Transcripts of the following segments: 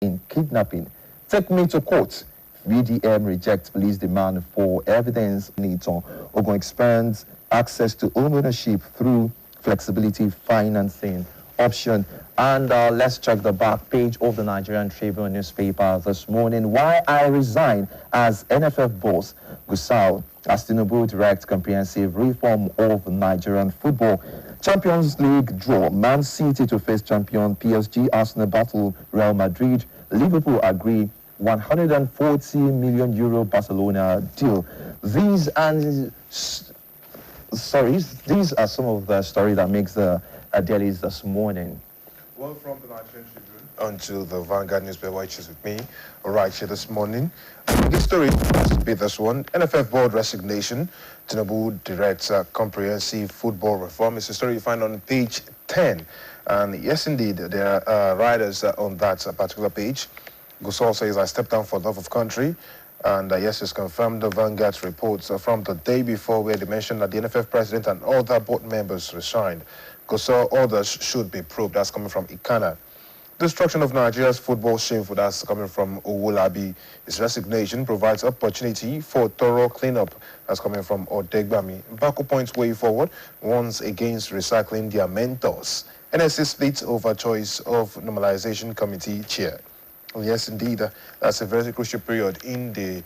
in kidnapping. Take me to court. VDM rejects police demand for evidence needs on Ogun expands access to home ownership through flexibility financing option. And let's check the back page of the Nigerian Tribune newspaper this morning. Why I resign as NFF boss. Gusau as Tinubu direct comprehensive reform of Nigerian football. Champions League draw. Man City to face champion PSG. Arsenal battle Real Madrid. Liverpool agree 140 million euro Barcelona deal. These are some of the stories that makes the dailies this morning. Well, from the Nigerian Tribune onto the Vanguard newspaper, which is with me right here this morning. This story has to be this one. NFF board resignation. Tinubu directs comprehensive football reform. It's a story you find on page 10. And yes, indeed, there are writers on that particular page. Gusau says, I stepped down for love of country. And yes, it's confirmed the Vanguard's reports from the day before where they mentioned that the NFF president and other board members resigned. Gusau orders should be probed. That's coming from Ikana. Destruction of Nigeria's football shameful. That's coming from Owolabi. His resignation provides opportunity for thorough cleanup. That's coming from Odegbami. Baku points way forward, warns against recycling their mentors. NSC splits over choice of normalization committee chair. Yes, indeed, that's a very crucial period in the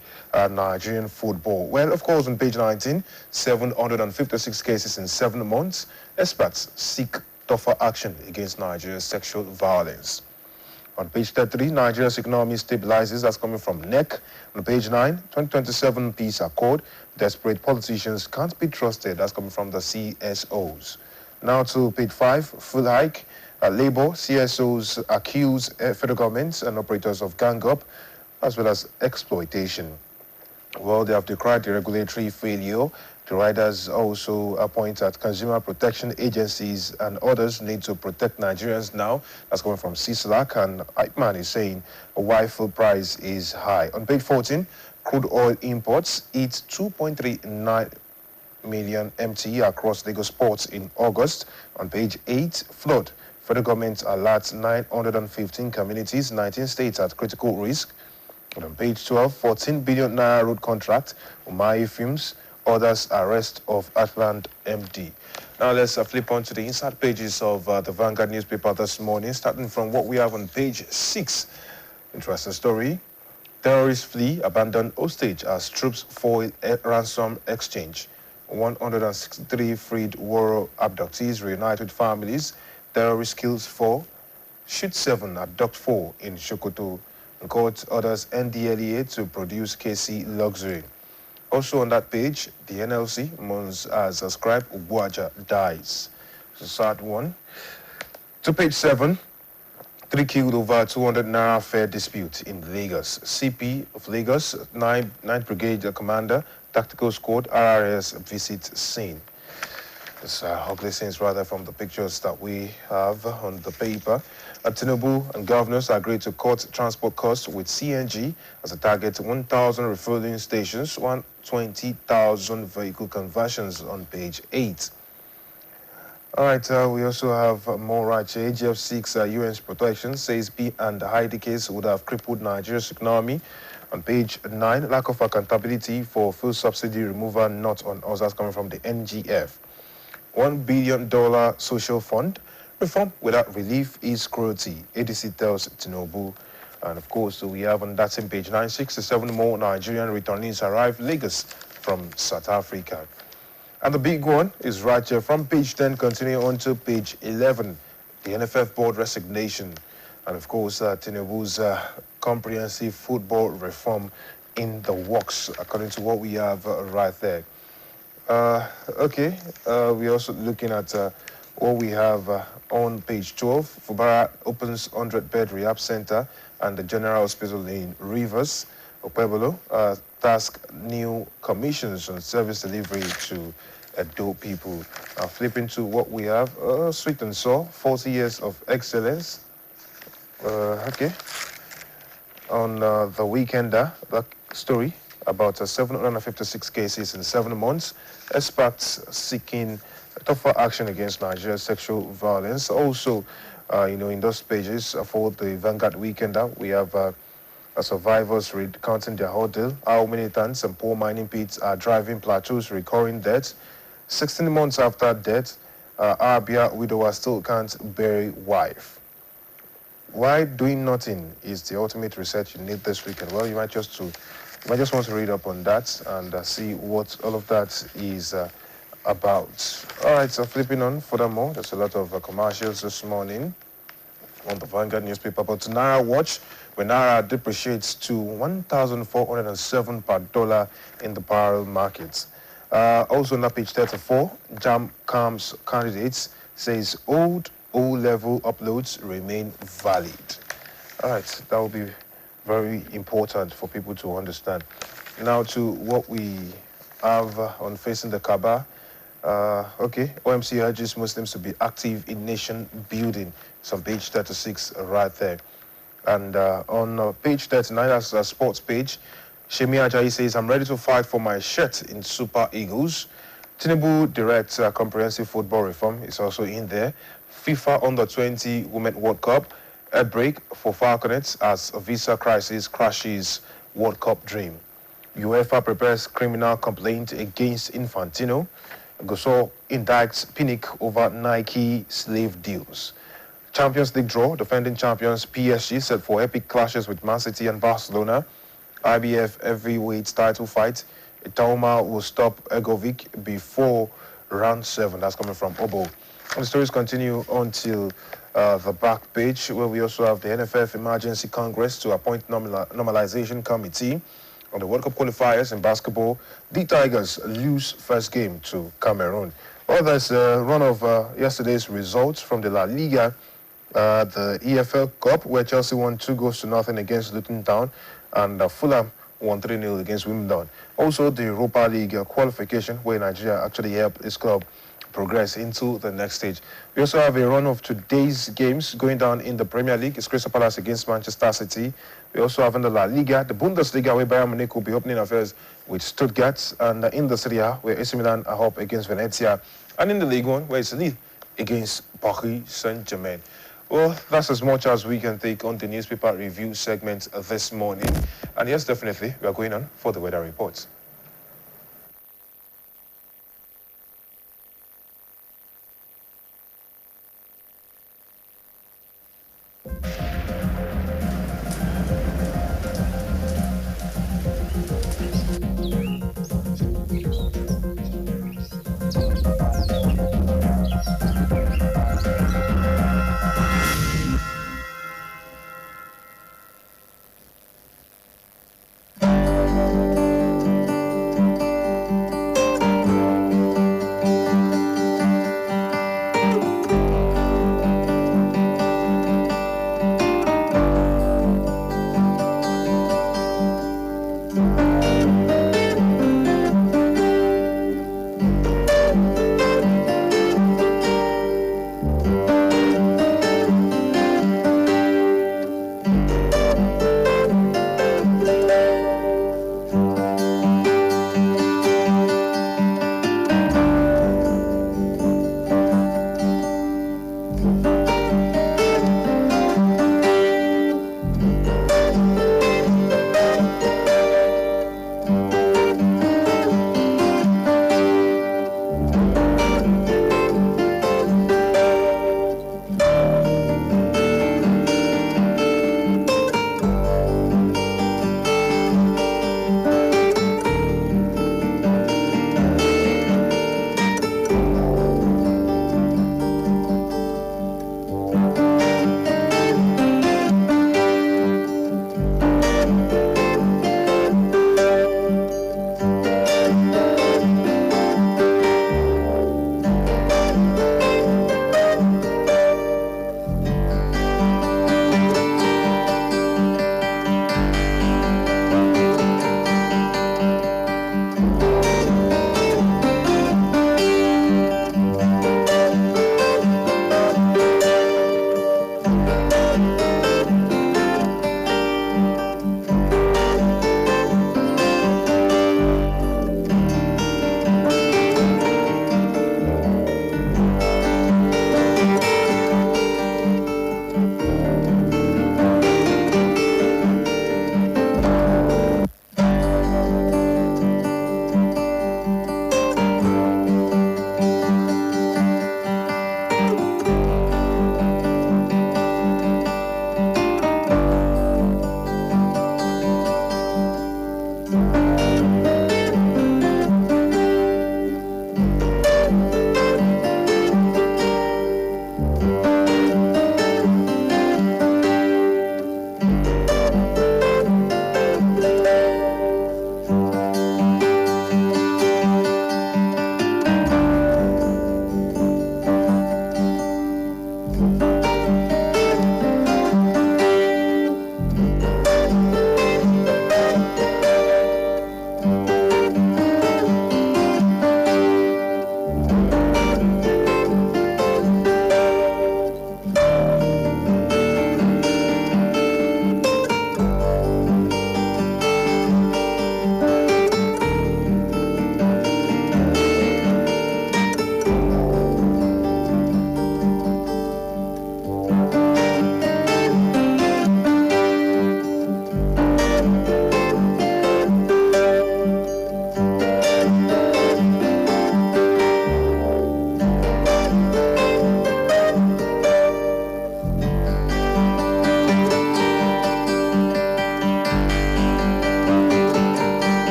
Nigerian football. Well, of course, on page 19, 756 cases in 7 months. Experts seek tougher action against Nigeria's sexual violence. On page 33, Nigeria's economy stabilizes. That's coming from NEC. On page 9, 2027 peace accord. Desperate politicians can't be trusted. That's coming from the CSOs. Now to page 5, full hike. Labour, CSOs accuse federal governments and operators of gang up as well as exploitation. Well, they have decried the regulatory failure. The riders also point at consumer protection agencies and others need to protect Nigerians now. That's coming from CISLAC, and Ipman is saying why fuel price is high. On page 14, crude oil imports hit 2.39 million MTE across Lagos ports in August. On page 8, flood. Federal government alerts 915 communities, 19 states at critical risk. And on page 12, 14 billion naira road contract, Umahi Films, orders arrest of Atland MD. Now let's flip on to the inside pages of the Vanguard newspaper this morning, starting from what we have on page 6. Interesting story. Terrorists flee, abandon hostage as troops foil ransom exchange. 163 freed war abductees reunite with families. Terrorist kills 4, shoots 7, abduct 4 in Sokoto. Court orders NDLEA to produce KC luxury. Also on that page, the NLC mourns as ascribed Ubuaja dies. It's a sad one. To page 7, 3 killed over 200 naira fare dispute in Lagos. CP of Lagos, 9th Brigade Commander, Tactical Squad, RRS visit scene. It's ugly scenes rather from the pictures that we have on the paper. Tinubu and governors agreed to cut transport costs with CNG as a target 1,000 refueling stations, 120,000 vehicle conversions on page 8. All right, we also have more right here. AGF seeks UN's protection, says B and Heidi case would have crippled Nigeria's economy. On page 9, lack of accountability for fuel subsidy removal not on us. That's coming from the NGF. $1 billion social fund. Reform without relief is cruelty. ADC tells Tinubu. And of course, we have on that same page 967 more Nigerian returnees arrive Lagos from South Africa. And the big one is right here from page 10, continuing on to page 11, the NFF board resignation. And of course, Tinubu's comprehensive football reform in the works, according to what we have right there. Okay, we're also looking at what we have on page 12. Fubara opens 100-bed rehab center and the General Hospital in Rivers. Opebolo task new commissions on service delivery to Edo people. Flipping to what we have, sweet and sour, 40 years of excellence. Okay. On the Weekender, that story about 756 cases in 7 months. Experts seeking tougher action against Nigeria's sexual violence. Also, in those pages for the Vanguard Weekender. We have survivors recounting their ordeal, how militants and poor mining pits are driving plateaus, recurring deaths. 16 months after death, Abia widower still can't bury wife. Why doing nothing is the ultimate research you need this weekend. Well, you might just want to read up on that and see what all of that is about. All right, so flipping on furthermore, there's a lot of commercials this morning on the Vanguard newspaper. But Naira watch, when Naira depreciates to 1,407 per dollar in the parallel markets. Also on page 34, Jam Camps candidates says old O-level uploads remain valid. All right, that will be very important for people to understand. Now to what we have on Facing the Kaaba. OMC urges Muslims to be active in nation building. It's on page 36 right there. And on page 39, that's a sports page, Shemi Ajayi says, I'm ready to fight for my shirt in Super Eagles. Tinubu directs comprehensive football reform. It's also in there. FIFA Under-20 Women World Cup. A break for Falconets as a visa crisis crashes World Cup dream. UEFA prepares criminal complaint against Infantino. Gosol indicts Pinnick over Nike slave deals. Champions League draw, defending champions PSG set for epic clashes with Man City and Barcelona. IBF heavyweight title fight. Itauma will stop Egovic before round 7. That's coming from Obo. And the stories continue until the back page, where we also have the NFF Emergency Congress to appoint normalization committee on the World Cup qualifiers in basketball. The Tigers lose first game to Cameroon. Well, there's a run of yesterday's results from the La Liga, the EFL Cup, where Chelsea won 2-0 against Luton Town, and Fulham won 3-0 against Wimbledon. Also, the Europa League qualification, where Nigeria actually helped its club progress into the next stage. We also have a run of today's games going down in the Premier League. It's Crystal Palace against Manchester City. We also have in the La Liga, the Bundesliga, where Bayern Munich will be opening affairs with Stuttgart, and in the Serie A, where AC Milan are up against Venezia, and in the League One, where it's Lille against Paris Saint-Germain. Well, that's as much as we can take on the newspaper review segment this morning. And yes, definitely, we are going on for the weather reports.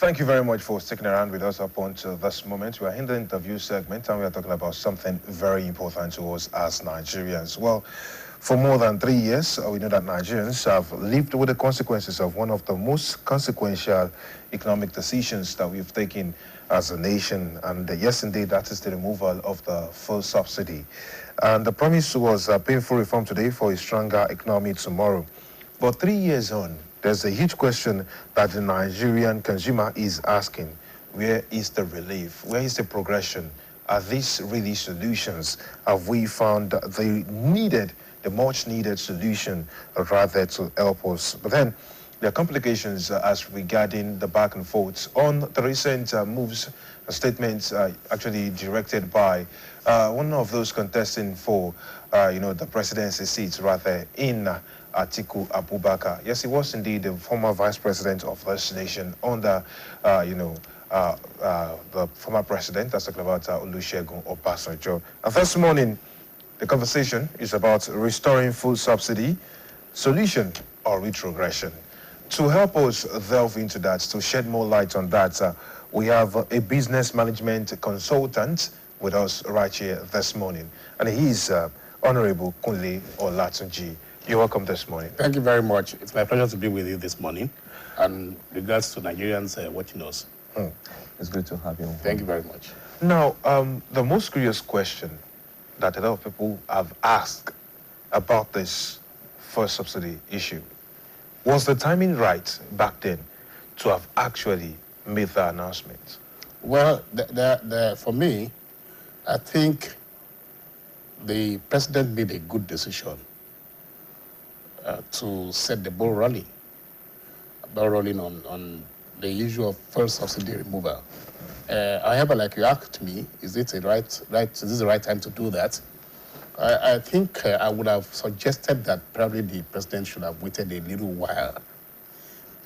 Thank you very much for sticking around with us up until this moment. We are in the interview segment and we are talking about something very important to us as Nigerians. Well, for more than 3 years, we know that Nigerians have lived with the consequences of one of the most consequential economic decisions that we've taken as a nation. And yes, indeed, that is the removal of the fuel subsidy. And the promise was a painful reform today for a stronger economy tomorrow. But 3 years on, there's a huge question that the Nigerian consumer is asking. Where is the relief? Where is the progression? Are these really solutions? Have we found the much needed solution rather to help us? But then there are complications as regarding the back and forth on the recent moves, statements actually directed by one of those contesting for, the presidency seats rather in Atiku Abubakar. Yes, he was indeed the former vice president of this nation under, the former president, that's talking about Olusegun Obasanjo. And this morning, the conversation is about restoring food subsidy, solution or retrogression. To help us delve into that, to shed more light on that, we have a business management consultant with us right here this morning. And he is Honorable Kunle Olatunji. You're welcome this morning. Thank you very much. It's my pleasure to be with you this morning. And regards to Nigerians watching us. It's good to have you. Thank you very much. Now, the most curious question that a lot of people have asked about this first subsidy issue, was the timing right back then to have actually made the announcement? Well, for me, I think the president made a good decision to set the ball rolling on the issue of first subsidy removal. However, like you asked me, is this the right time to do that? I think I would have suggested that probably the president should have waited a little while,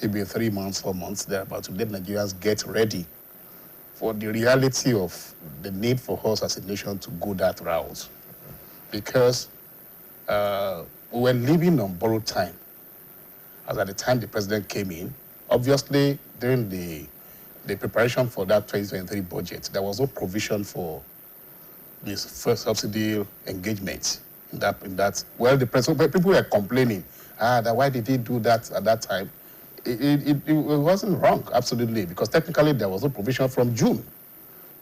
maybe 3 months, 4 months, thereabout, to let Nigerians get ready for the reality of the need for us as a nation to go that route. Because we were living on borrowed time. As at the time the president came in, obviously during the preparation for that 2023 budget, there was no provision for this first subsidy engagement. Well, people were complaining, why did he do that at that time? It wasn't wrong, absolutely, because technically there was no provision from June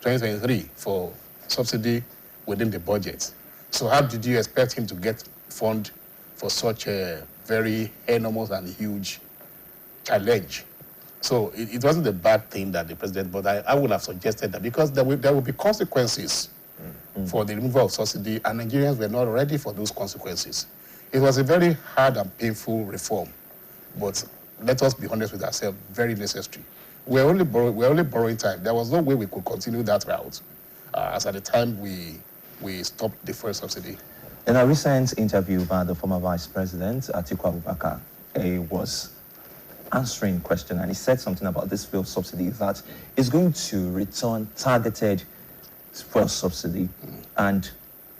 2023 for subsidy within the budget. So how did you expect him to get fund for such a very enormous and huge challenge? So it wasn't a bad thing that the president, but I would have suggested that because there will be consequences for the removal of subsidy, and Nigerians were not ready for those consequences. It was a very hard and painful reform, but let us be honest with ourselves, very necessary. We're only borrowing time. There was no way we could continue that route, as at the time we stopped the first subsidy. In a recent interview by the former vice president, Atiku Abubakar, he was answering question, and he said something about this fuel subsidy, that is going to return targeted fuel subsidy, and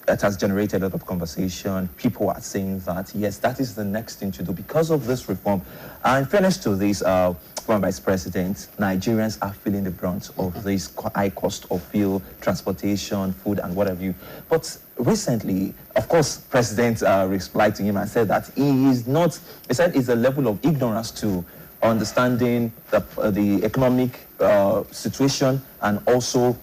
that has generated a lot of conversation. People are saying that, yes, that is the next thing to do because of this reform. And in fairness to this former vice president, Nigerians are feeling the brunt of this high cost of fuel, transportation, food, and what have you. But recently, of course, President replied to him and said that he said it's a level of ignorance to understanding the economic situation and also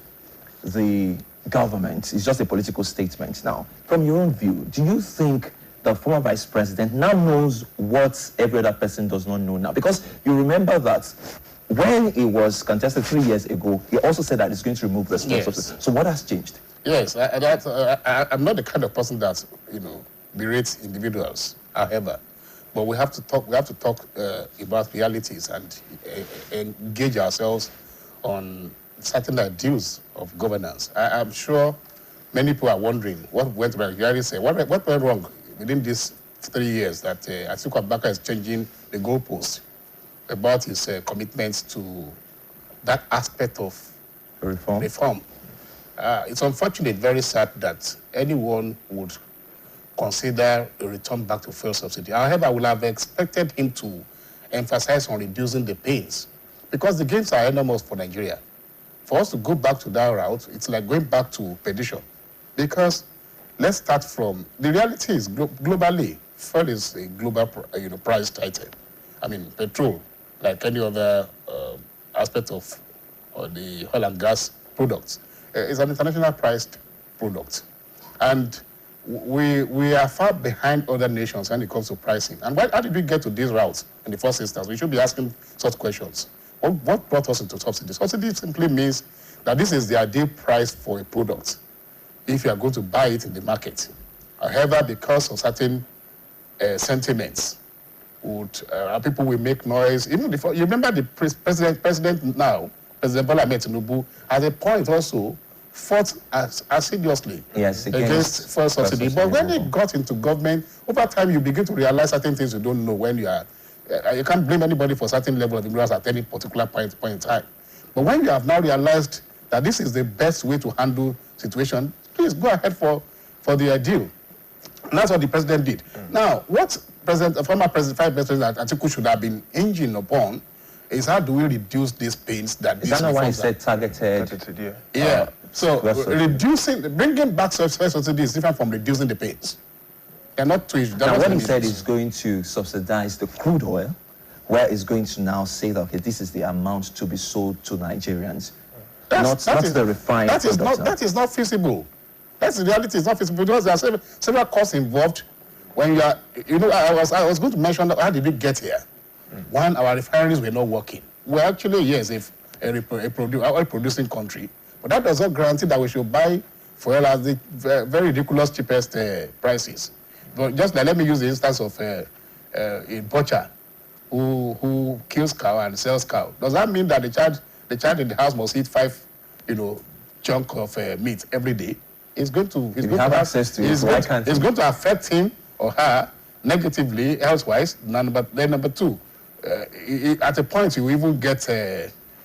the government. It's just a political statement. Now, from your own view, do you think the former vice president now knows what every other person does not know now? Because you remember that when he was contested 3 years ago, he also said that he's going to remove the subsidy. So what has changed? Yes, I'm not the kind of person that berates individuals. However, but we have to talk about realities and engage ourselves on certain ideals of governance. I'm sure many people are wondering what went wrong. You already said, what went wrong within these 3 years that Atiku Abubakar is changing the goalpost about his commitments to that aspect of reform. It's unfortunate, very sad that anyone would consider a return back to fuel subsidy. However, I would have expected him to emphasize on reducing the pains, because the gains are enormous for Nigeria. For us to go back to that route, it's like going back to perdition. Because let's start from, the reality is globally, fuel is a global priced item. I mean, petrol, like any other aspect of the oil and gas products, is an international priced product. And we are far behind other nations when it comes to pricing. And how did we get to these routes in the first instance? We should be asking such questions. What brought us into subsidy? Subsidy simply means that this is the ideal price for a product if you are going to buy it in the market. However, because of certain sentiments, people will make noise. Even before, you remember the president now, President Bola Ahmed Tinubu, at a point also fought assiduously against fuel subsidy. But when he got into government, over time you begin to realize certain things you don't know when you are. You can't blame anybody for certain level of ignorance at any particular point in time. But when you have now realized that this is the best way to handle situation, please go ahead for the ideal. And that's what the president did. Now, what former President Atiku should have been hinging upon is how do we reduce these pains that is that not why he said targeted? Yeah. So bringing back subsidy is different from reducing the pains. They're not two issues. Now, what he said is going to subsidize the crude oil, where it's going to now say that, okay, this is the amount to be sold to Nigerians. Not the refined product. That is not feasible. That's the reality. It's not feasible because there are several costs involved. When you are, I was going to mention how did we get here. One, our refineries were not working. We're actually, yes, a producing country, but that does not guarantee that we should buy fuel at the very ridiculous cheapest prices. But just like, let me use the instance of a butcher who kills cow and sells cow. Does that mean that the child in the house must eat 5, chunk of meat every day? It's going to affect him or her negatively, health-wise. Number two, at a point you even get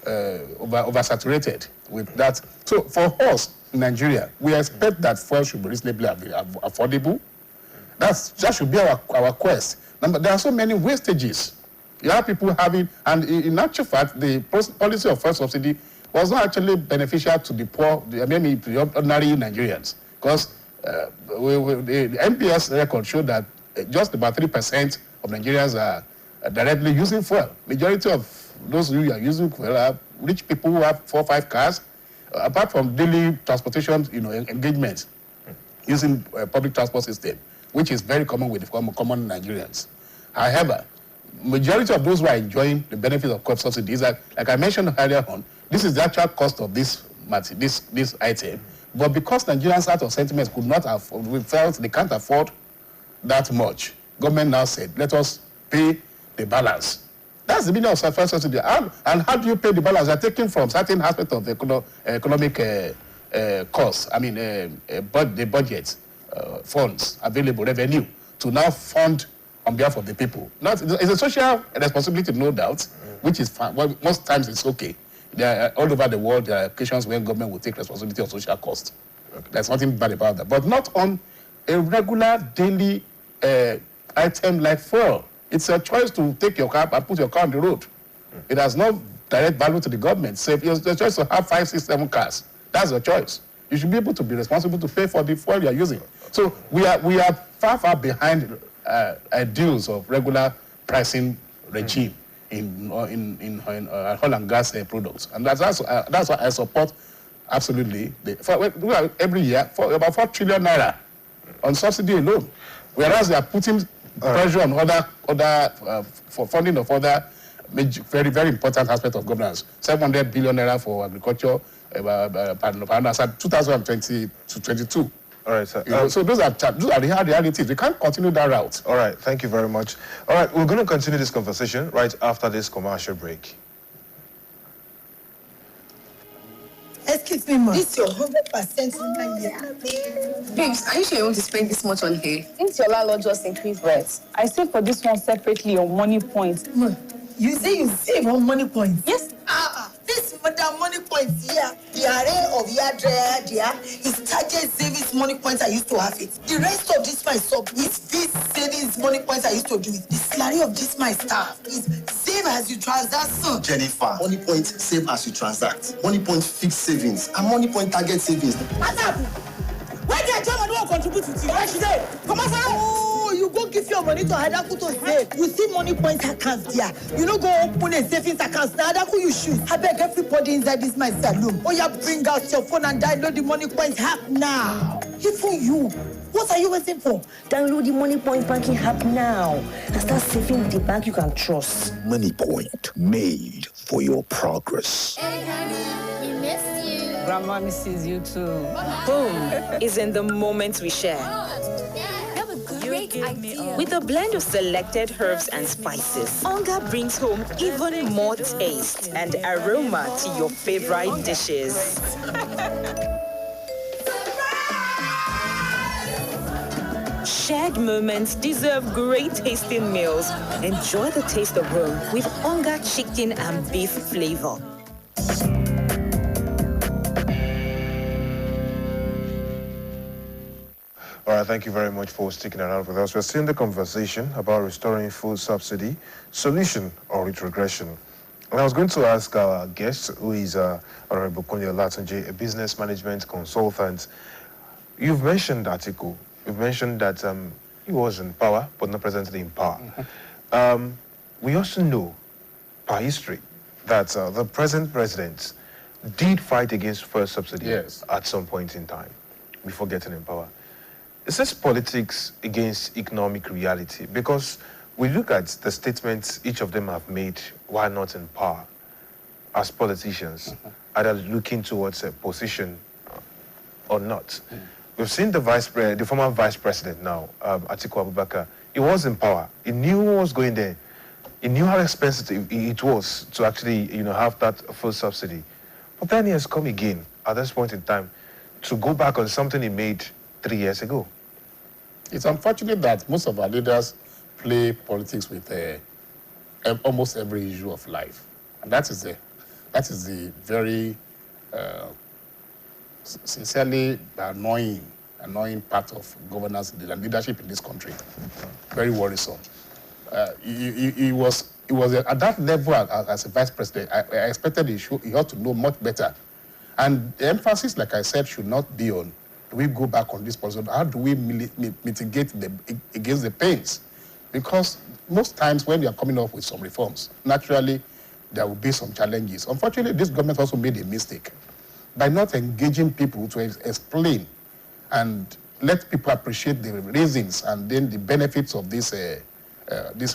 oversaturated with that. So for us in Nigeria, we expect that fuel should be reasonably affordable. That should be our quest. There are so many wastages. You have people having, and in actual fact, the policy of fuel subsidy was not actually beneficial to the poor, the ordinary Nigerians, because the NPS record showed that just about 3% of Nigerians are directly using fuel. Majority of those who are using fuel are rich people who have 4 or 5 cars, apart from daily transportation, engagements using public transport system, which is very common with the common Nigerians. However, majority of those who are enjoying the benefits of fuel subsidies, like I mentioned earlier on, this is the actual cost of this item. But because Nigerians out of sentiments could not afford, we felt they can't afford that much, government now said, let us pay the balance. That's the meaning of fuel subsidy. And how do you pay the balance? They're taking from certain aspect of the economic costs, the budget, funds, available revenue, to now fund on behalf of the people. It's a social responsibility, no doubt, which is fine. Well, most times it's okay. All over the world, there are occasions when government will take responsibility of social cost. Okay. There's nothing bad about that. But not on a regular, daily item like fuel. It's a choice to take your car and put your car on the road. It has no direct value to the government. So if it's a choice to have 5, 6, 7 cars, that's your choice. You should be able to be responsible to pay for the fuel you're using. So we are far behind ideals of regular pricing regime in oil and gas products, and that's why I support absolutely every year for about 4 trillion naira on subsidy alone, whereas they are putting pressure on other for funding of other very, very important aspects of governance. 700 billion naira for agriculture, 2020 to 22. All right, sir. So those are the hard realities. We can't continue that route. All right, thank you very much. All right, we're going to continue this conversation right after this commercial break. Excuse me, ma. This is your 100% Babes, are you sure you want to spend this much on hair? Since your landlord just increased rent, I saved for this one separately on money points. Ma, you say you save on money points? Yes. Then this Madam Money Points here, the array of Yadrea, there is target savings money points I used to have it. The rest of this my sub is this savings money points I used to do it. The salary of this my staff is save as you transact, son. Jennifer, Money Point save as you transact. Money Point fixed savings and Money Point target savings. What's up? Why did I tell my don't contribute to you? Why should they? Come on, oh, you go give your money to Hadaku to save. You see Money Point accounts there. You know, go open a savings account. Now Hadaku you shoot. I beg everybody inside this my saloon. Oh, yeah, bring out your phone and download the Money Point app now. Even you. What are you waiting for? Download the Money Point banking app now and start saving with the bank you can trust. Money Point, made for your progress. Hey, honey, we missed you. Grandma misses you too. Home is in the moments we share. That was a great idea. With a blend of selected herbs and spices, Onga brings home even more taste and aroma to your favorite dishes. Shared moments deserve great tasting meals. Enjoy the taste of home with Onga chicken and beef flavor. All right, thank you very much for sticking around with us. We're still in the conversation about restoring food subsidy, solution or retrogression. And I was going to ask our guest, who is Honorable Kunle Olatunji, a business management consultant. You've mentioned Atiku. You've mentioned that he was in power, but not presently in power. We also know, by history, that the present president did fight against fuel subsidy at some point in time, before getting in power. Is this politics against economic reality? Because we look at the statements each of them have made while not in power as politicians, either looking towards a position or not. We've seen the former vice president now, Atiku Abubakar. He was in power. He knew what was going there. He knew how expensive it was to actually, have that full subsidy. But then he has come again at this point in time to go back on something he made 3 years ago. It's unfortunate that most of our leaders play politics with almost every issue of life, and that is the very sincerely annoying part of governance and leadership in this country. Very worrisome. He was at that level as a vice president. I expected he ought to know much better, and the emphasis, like I said, should not be on do we go back on this policy? How do we mitigate against the pains? Because most times when we are coming up with some reforms, naturally there will be some challenges. Unfortunately, this government also made a mistake by not engaging people to explain and let people appreciate the reasons and then the benefits of these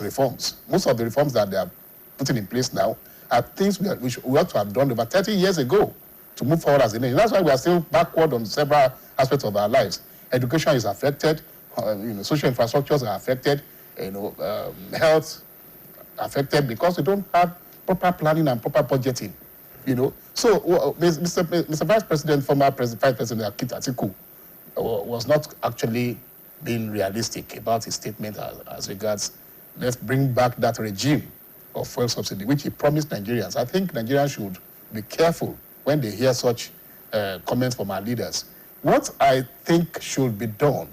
reforms. Most of the reforms that they are putting in place now are things we ought to have done over 30 years ago to move forward as a nation. That's why we are still backward on several aspects of our lives. Education is affected, social infrastructures are affected, health affected because we don't have proper planning and proper budgeting. So Mr. Vice President, former Vice President Atiku, was not actually being realistic about his statement as regards let's bring back that regime of fuel subsidy, which he promised Nigerians. I think Nigerians should be careful when they hear such comments from our leaders. What I think should be done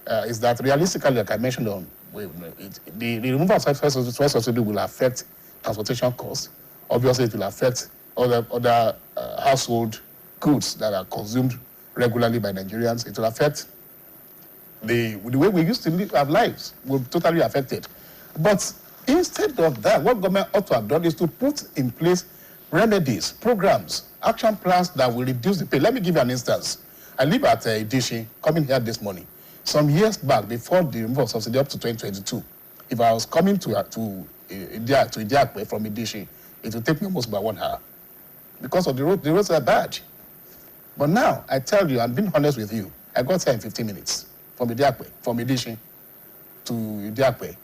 is that realistically, like I mentioned, the removal of fuel subsidy will affect transportation costs. Obviously, it will affect other household goods that are consumed regularly by Nigerians. It will affect the way we used to live our lives will be totally affected. But instead of that, what government ought to have done is to put in place remedies, programs, action plans that will reduce the pain. Let me give you an instance. I live at Idishi, coming here this morning. Some years back, before the removal of subsidy up to 2022, if I was coming to Idiakwe from Idishi, it would take me almost about 1 hour because of the roads are bad. But now, I tell you, I'm being honest with you, I got here in 15 minutes from Idishi to Idiakwe,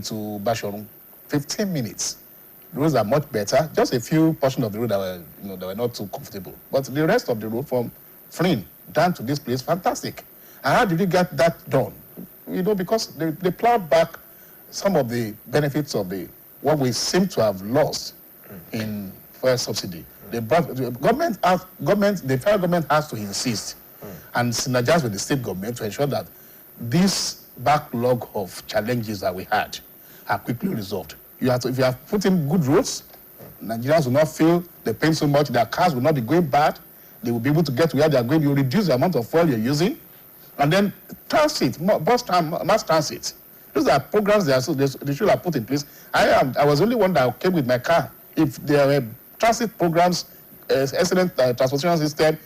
to Bashorum, 15 minutes. The roads are much better. Just a few portions of the road that were not too comfortable. But the rest of the road from Flynn down to this place, fantastic. And how did we get that done? Because they plowed back some of the benefits of what we seem to have lost in fuel subsidy. The federal government has to insist and synergize with the state government to ensure that this backlog of challenges that we had are quickly resolved. If you have put in good roads, Nigerians will not feel the pain so much. Their cars will not be going bad. They will be able to get to where they are going. You reduce the amount of fuel you're using. And then transit, mass transit. Those are programs they should have put in place. I was the only one that came with my car. If there were transit programs, excellent transportation system,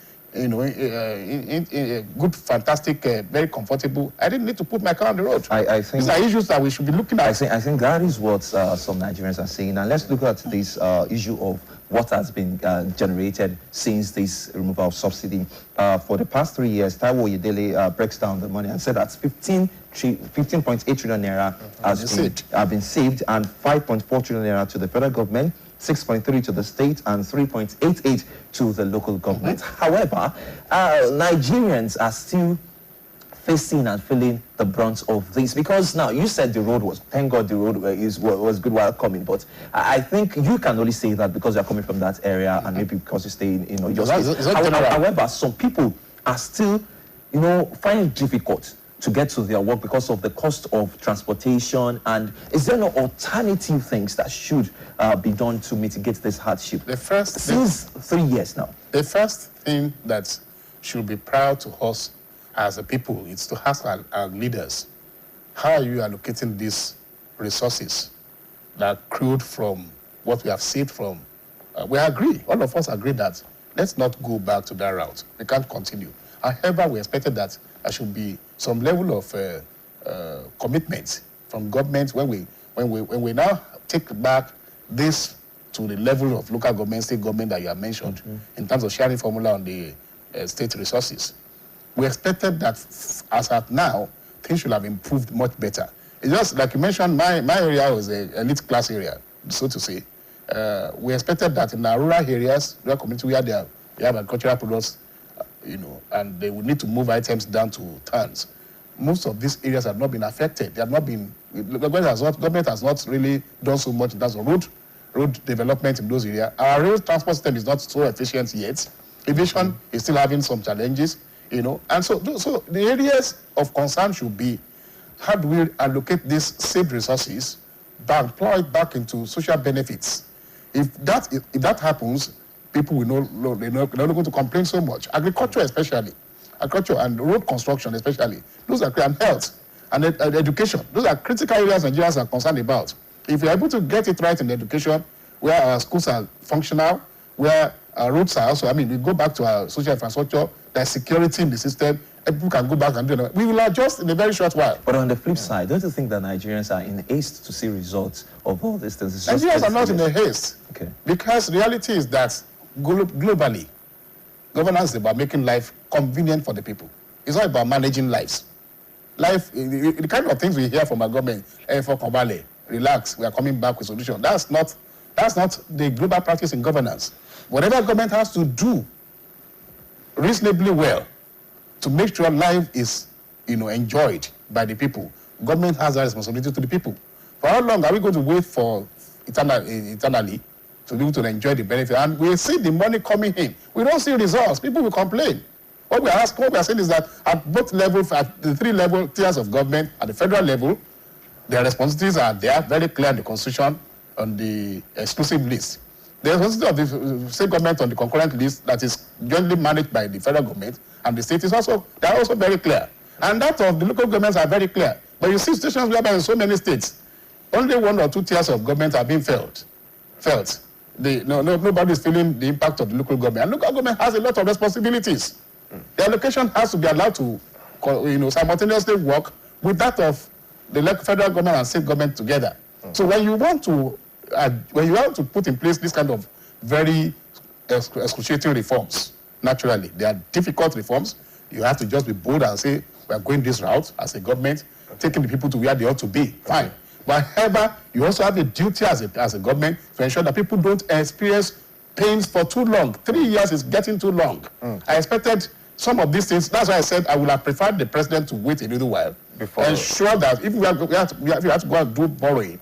good, fantastic, very comfortable, I didn't need to put my car on the road. I think these are issues that we should be looking at. I think that is what some Nigerians are saying. And let's look at this issue of what has been generated since this removal of subsidy. For the past 3 years, Taiwo Oyedele breaks down the money and said that 15.8 trillion naira have been saved, and 5.4 trillion naira to the federal government, 6.3 to the state, and 3.88 to the local government. However, Nigerians are still facing and feeling the brunt of this, because now you said the road was, thank God the road was good while coming, but I think you can only say that because you're coming from that area and maybe because you stay in your state. However, some people are still, finding it difficult to get to their work because of the cost of transportation. And is there no alternative things that should be done to mitigate this hardship? Since 3 years now. The first thing that should be proud to us as a people is to ask our leaders, how are you allocating these resources that accrued from what we have saved from? We agree, all of us agree that let's not go back to that route. We can't continue. However, we expected that there should be some level of commitment from government when we now take back this to the level of local government, state government that you have mentioned, in terms of sharing formula on the state resources. We expected that as at now, things should have improved much better. It's just like you mentioned, my area was an elite class area, so to say. We expected that in our rural areas, rural community where they have agricultural products, and they would need to move items down to towns. Most of these areas have not been affected. They have not been, government has not really done so much in terms of road development in those areas. Our rail transport system is not so efficient yet. Aviation is still having some challenges, and so the areas of concern should be, how do we allocate these saved resources, employ it back into social benefits? If that happens, people will they're not going to complain so much. Agriculture especially, agriculture and road construction especially, those are, and health and education, those are critical areas Nigerians are concerned about. If you're able to get it right in education, where our schools are functional, where our roads are also, we go back to our social infrastructure, there's security in the system, and people can go back and do it. We will adjust in a very short while. But on the flip side, don't you think that Nigerians are in haste to see results of all these things? Nigerians are not in a haste. Okay. Because reality is that globally, governance is about making life convenient for the people. It's not about managing lives. The kind of things we hear from our government, for Kobale, relax, we are coming back with solution. That's not the global practice in governance. Whatever government has to do reasonably well to make sure life is, enjoyed by the people, government has that responsibility to the people. For how long are we going to wait for eternally to be able to enjoy the benefit? And we see the money coming in. We don't see results. People will complain. What we are saying is that at both levels, at the 3 level tiers of government, at the federal level, their responsibilities are there, very clear in the Constitution, on the exclusive list. The responsibility of the state government on the concurrent list that is jointly managed by the federal government and the state they are also very clear. And that of the local governments are very clear. But you see situations whereby in so many states, only 1 or 2 tiers of government are being felt. Nobody is feeling the impact of the local government. And local government has a lot of responsibilities. The allocation has to be allowed to, simultaneously work with that of the federal government and state government together. So when you want to put in place this kind of very excruciating reforms, naturally, they are difficult reforms. You have to just be bold and say, we are going this route as a government, taking the people to where they ought to be. Fine. But however, you also have a duty as a government to ensure that people don't experience pains for too long. 3 years is getting too long. I expected some of these things. That's why I said I would have preferred the president to wait a little while. Before ensure that if we have to go and do borrowing,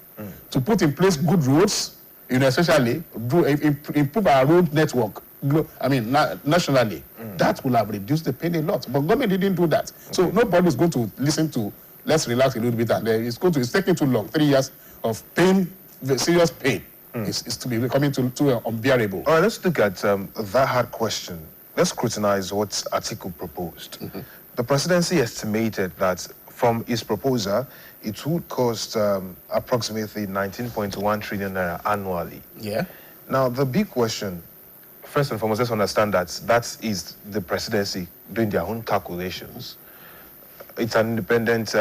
to put in place good roads, especially improve our road network. Nationally, that will have reduced the pain a lot. But government didn't do that. Okay. So nobody is going to listen to, let's relax a little bit, and it's taking too long. 3 years of pain, serious pain, is to be becoming too unbearable. All right, let's look at that hard question. Let's scrutinize what Atiku proposed. The presidency estimated that from his proposal, it would cost approximately 19.1 trillion naira annually. Yeah. Now, the big question, first and foremost, let's understand that is the presidency doing their own calculations. It's an independent,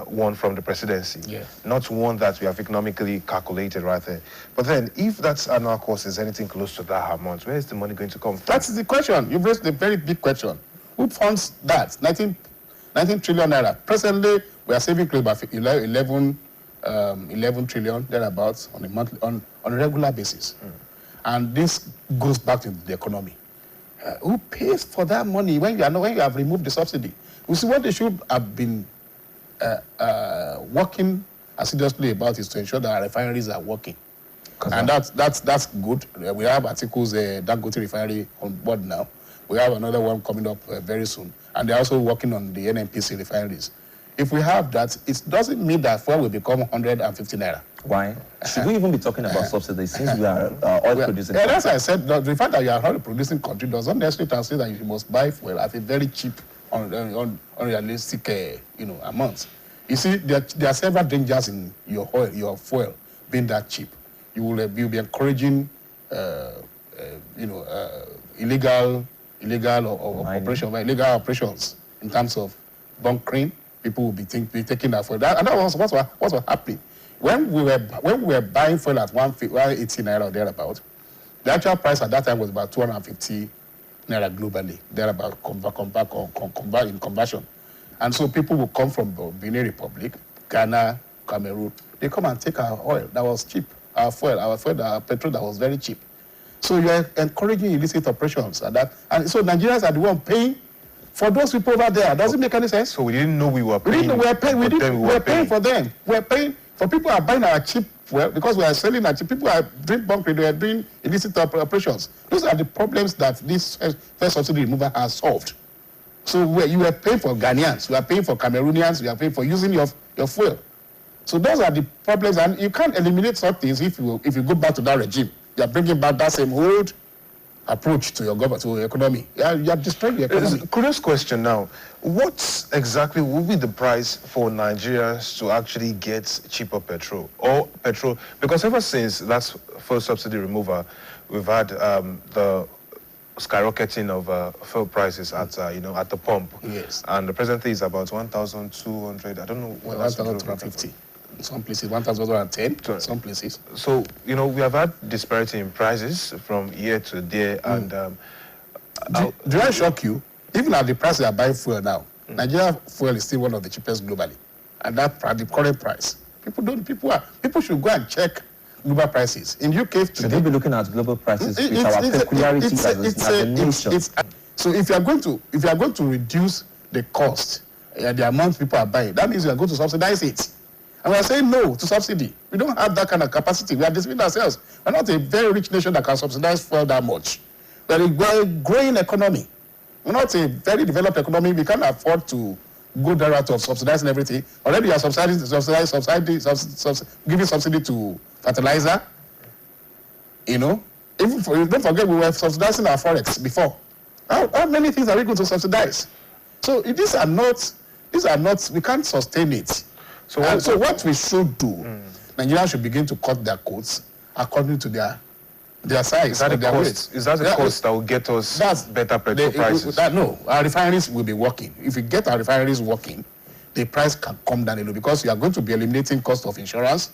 one from the presidency, not one that we have economically calculated right there. But then, if that annual cost is anything close to that amount, where is the money going to come from? That's the question. You've raised a very big question. Who funds that? 19 trillion naira. Presently, we are saving close about 11 trillion thereabouts on a regular basis. And this goes back to the economy. Who pays for that money when you have removed the subsidy? You see, what they should have been working assiduously about is to ensure that our refineries are working. And that's good. We have articles, Dangote refinery on board now. We have another one coming up very soon. And they're also working on the NNPC refineries. If we have that, it doesn't mean that fuel will become 150 naira. Why? Should we even be talking about subsidies since we are oil producing? Yeah, that's why I said the fact that you are an oil producing country does not necessarily translate that you must buy fuel at a very cheap, unrealistic, amounts. You see, there are several dangers in your fuel being that cheap. You'll be encouraging, illegal operations in terms of bunkering. People will be taking that fuel. And that was what was happening. When we were buying fuel at 180 naira or thereabout, the actual price at that time was about 250 naira globally, thereabout in conversion. And so people will come from the Benin Republic, Ghana, Cameroon. They come and take our oil that was cheap, our petrol that was very cheap. So you are encouraging illicit operations and that. And so Nigerians are the one paying for those people over there. Does it make any sense? So we didn't know we were paying. We were paying for them. We're paying for people who are buying our cheap fuel because we are selling our cheap. People are doing bunkering, they are doing illicit operations. Those are the problems that this first subsidy removal has solved. So you were paying for Ghanaians, you are paying for Cameroonians, you are paying for using your fuel. So those are the problems, and you can't eliminate such things if you go back to that regime. You are bringing back that same old approach to your government, to your economy. You are destroying the economy. Curious question now. What exactly will be the price for Nigerians to actually get cheaper petrol? Because ever since that first subsidy removal, we've had the skyrocketing of fuel prices at the pump. Yes. And the present is about 1,200. I don't know. 1,250. Some places 1,110, some places. So, we have had disparity in prices from year to year. And do I shock you? Even at the price they are buying fuel now, Nigeria fuel is still one of the cheapest globally. And that at the current price. People should go and check global prices. In UK today, should they be looking at global prices with our peculiarity as a nation? So if you are going to reduce the cost, the amount people are buying, that means you are going to subsidize it. And we are saying no to subsidy. We don't have that kind of capacity. We are deceiving ourselves. We're not a very rich nation that can subsidize fuel that much. We're a growing economy. We're not a very developed economy. We can't afford to go the route of subsidizing everything. Already you are giving subsidy to fertilizer. Even don't forget we were subsidizing our forex before. How many things are we going to subsidize? So these are not, we can't sustain it. So what we should do, Nigeria should begin to cut their costs according to their size. Is that the cost that will get us better petrol prices? No, our refineries will be working. If we get our refineries working, the price can come down a little because you are going to be eliminating cost of insurance,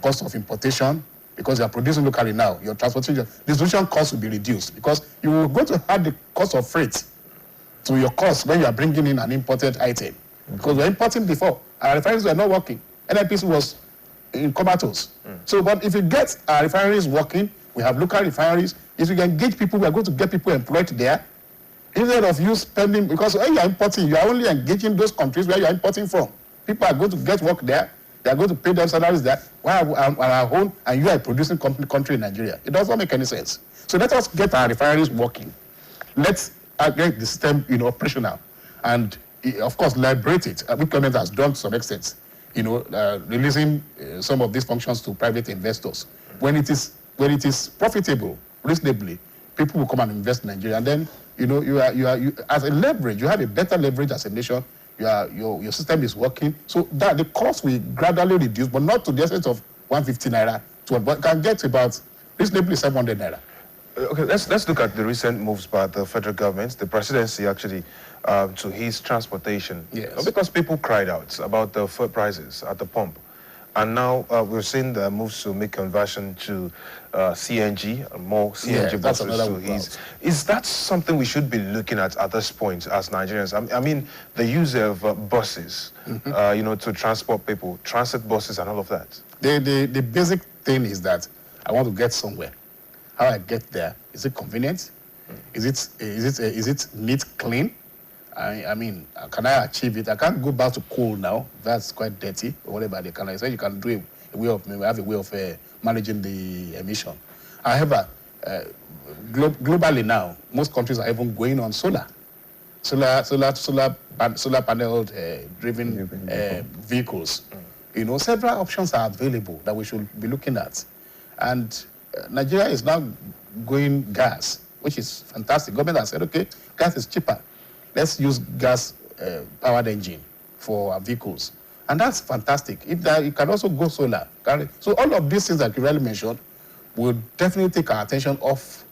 cost of importation, because you are producing locally now. Your transportation, distribution costs will be reduced because you are going to add the cost of freight to your cost when you are bringing in an imported item. Because we were importing before. Our refineries were not working. NNPC was in comatose. So, but if you get our refineries working, we have local refineries. If you can engage people, we are going to get people employed there. Instead of you spending, because when you are importing, you are only engaging those countries where you are importing from. People are going to get work there. They are going to pay them salaries that while on our own, and you are a producing country in Nigeria. It does not make any sense. So let us get our refineries working. Let's get the system, operational, and of course liberate it. Which government has done to some extent, releasing some of these functions to private investors. When it is profitable, reasonably, people will come and invest in Nigeria, and then you as a leverage, you have a better leverage as a nation. Your system is working, so that the cost will gradually reduce, but not to the extent of 150 naira, but can get about reasonably 700 naira. Okay, let's look at the recent moves by the federal government, the presidency actually, to ease transportation. Yes. Because people cried out about the fuel prices at the pump. And now we've seen the moves to make conversion to CNG, more CNG buses to ease. Is that something we should be looking at this point as Nigerians? I mean, the use of buses, to transport people, transit buses and all of that. The basic thing is that I want to get somewhere. How I get there, is it convenient? Is it neat, clean? I mean, can I achieve it? I can't go back to coal now. That's quite dirty or whatever they can. I say you can do a way of managing the emission. However, globally now, most countries are even going on solar panel driven vehicles. Several options are available that we should be looking at, and Nigeria is now going gas, which is fantastic. Government has said, okay, gas is cheaper. Let's use gas-powered engine for our vehicles. And that's fantastic. If that, you can also go solar. So all of these things that you really mentioned will definitely take our attention off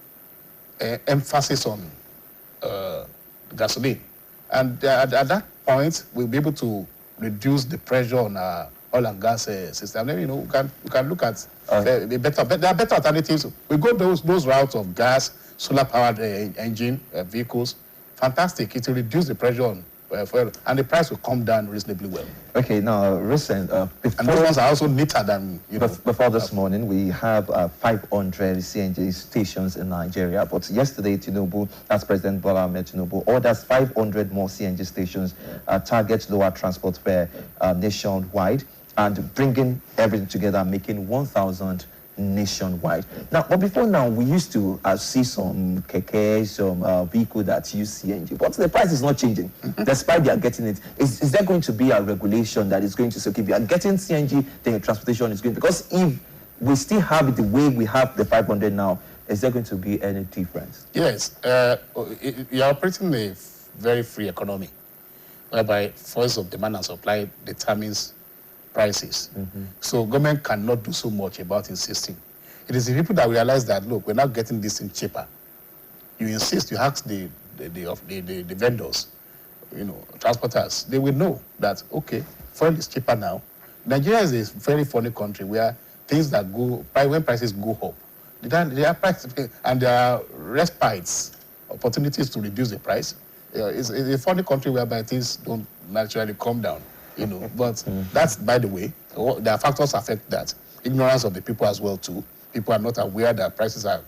emphasis on gasoline. And at that point, we'll be able to reduce the pressure on our oil and gas system. Then, we can look at there are better alternatives. We go those routes of gas, solar-powered engine vehicles. Fantastic. It will reduce the pressure on fuel, and the price will come down reasonably well. Okay, now, recent... and those ones are also neater than, Before this morning, we have 500 CNG stations in Nigeria, but yesterday, Tinubu, as President Bola Ahmed Tinubu, orders 500 more CNG stations, target lower transport fare nationwide, and bringing everything together, making 1,000 nationwide. Now, but before now, we used to see some keke, some vehicle that use CNG, but the price is not changing, despite they are getting it. Is there going to be a regulation that is going to say, okay, if you are getting CNG, then your transportation is going? Because if we still have it the way we have the 500 now, is there going to be any difference? Yes, you are operating a very free economy, whereby force of demand and supply determines prices. So government cannot do so much about insisting. It is the people that realize that, look, we're not getting this thing cheaper. You insist, you ask the vendors, transporters, they will know that, okay, fuel is cheaper now. Nigeria is a very funny country where things that go, when prices go up, there are prices, and there are respites, opportunities to reduce the price. It's a funny country whereby things don't naturally come down. But that's, by the way, there are factors affect that. Ignorance of the people as well too. People are not aware that prices have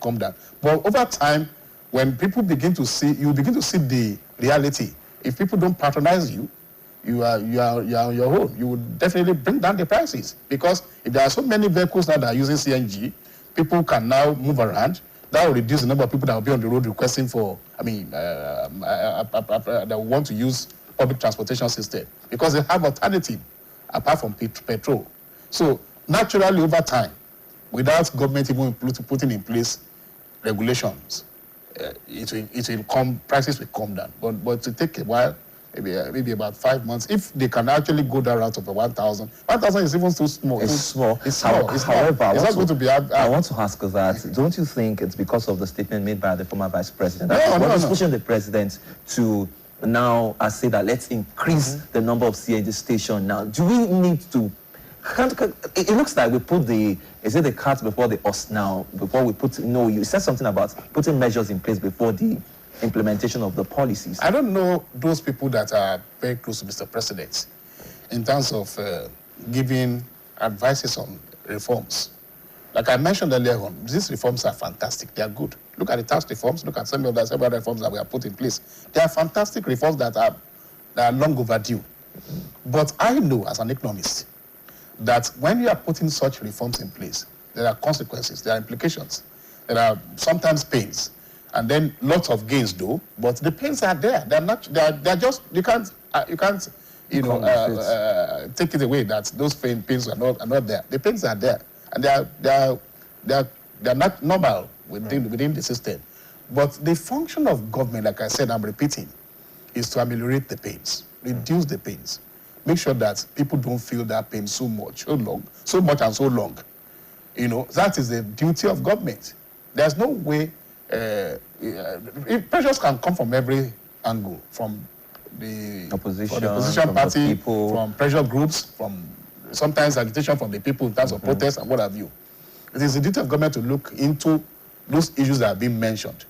come down. But over time, when people begin to see, you begin to see the reality. If people don't patronize you, you are on your own. You will definitely bring down the prices, because if there are so many vehicles now that are using CNG, people can now move around. That will reduce the number of people that will be on the road requesting for, that want to use public transportation system, because they have alternative apart from petrol. So naturally, over time, without government even putting in place regulations, prices will come down. But to take a while, maybe about 5 months. If they can actually go that route of the 1,000, 1,000 is even too small. It's small. However, I want to ask that. Don't you think it's because of the statement made by the former vice president? What is pushing the president to now say that let's increase the number of CNG stations now? Do we need to? It looks like we put the cart before the horse now. Before we put you said something about putting measures in place before the implementation of the policies. I don't know those people that are very close to Mr. President in terms of giving advices on reforms. Like I mentioned earlier on, these reforms are fantastic. They are good. Look at the tax reforms. Look at several reforms that we have put in place. They are fantastic reforms that are long overdue. But I know, as an economist, that when you are putting such reforms in place, there are consequences, there are implications, there are sometimes pains, and then lots of gains though, but the pains are there. They're not, they're just, you can't, take it away that those pains are not there. The pains are there, and they're not normal within the system. But the function of government, like I said, I'm repeating, is to ameliorate the pains, reduce the pains, make sure that people don't feel that pain so much and so long. That is the duty of government. There's no way, pressures can come from every angle, from the opposition party, from pressure groups, from sometimes agitation from the people in terms of protests and what have you. It is the duty of government to look into those issues that have been mentioned.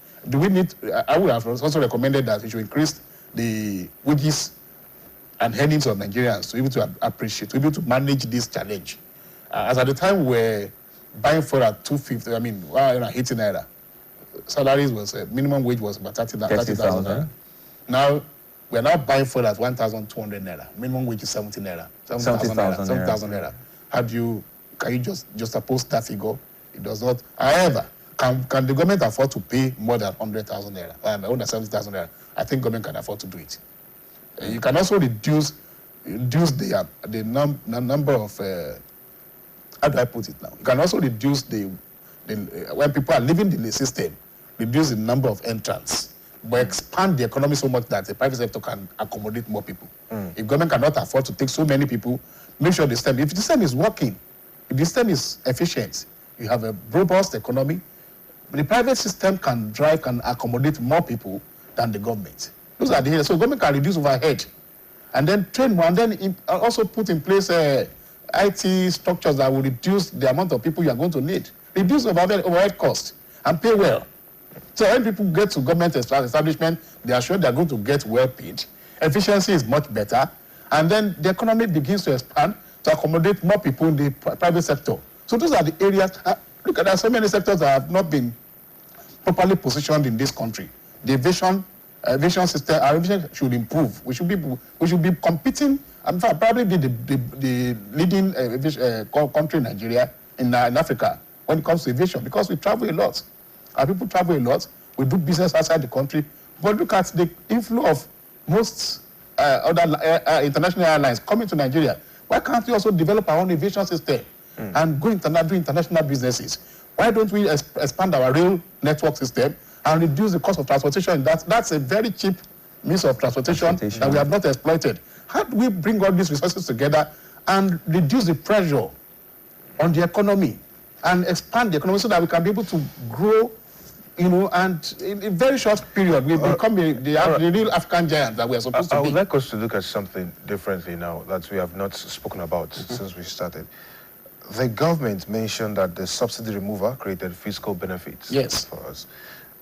I would have also recommended that we should increase the wages and earnings of Nigerians to be able to appreciate, to be able to manage this challenge. As at the time we're buying food at 250, 80 naira. Salaries was, minimum wage was about 30,000 naira. Now, we're now buying food at 1,200 naira. Minimum wage is 70 naira. 7,000 naira. Can you just oppose that figure? It does not. However, can the government afford to pay more than 100,000 naira? More than 70,000 naira? I think government can afford to do it. You can also reduce the number of, how do I put it now? You can also reduce when people are leaving the system, reduce the number of entrants, but expand the economy so much that the private sector can accommodate more people. If government cannot afford to take so many people, make sure if the system is working, if the system is efficient, you have a robust economy, the private system can accommodate more people than the government. Those are the areas. So government can reduce overhead and then train more, and then also put in place IT structures that will reduce the amount of people you are going to need. Reduce overhead costs and pay well. So when people get to government establishment, they are sure they are going to get well paid. Efficiency is much better. And then the economy begins to expand to accommodate more people in the private sector. So those are the areas. Look, there are so many sectors that have not been properly positioned in this country. The aviation system, our aviation should improve. We should be competing. In fact, probably be the leading country in Nigeria, in Africa, when it comes to aviation, because we travel a lot. Our people travel a lot. We do business outside the country. But look at the inflow of most other international airlines coming to Nigeria. Why can't we also develop our own aviation system and do international businesses? Why don't we expand our rail network system and reduce the cost of transportation? That's a very cheap means of transportation that we have not exploited. How do we bring all these resources together and reduce the pressure on the economy and expand the economy so that we can be able to grow, and in a very short period, we become the real African giant that we are supposed to be. I would like us to look at something differently now that we have not spoken about since we started. The government mentioned that the subsidy removal created fiscal benefits for us.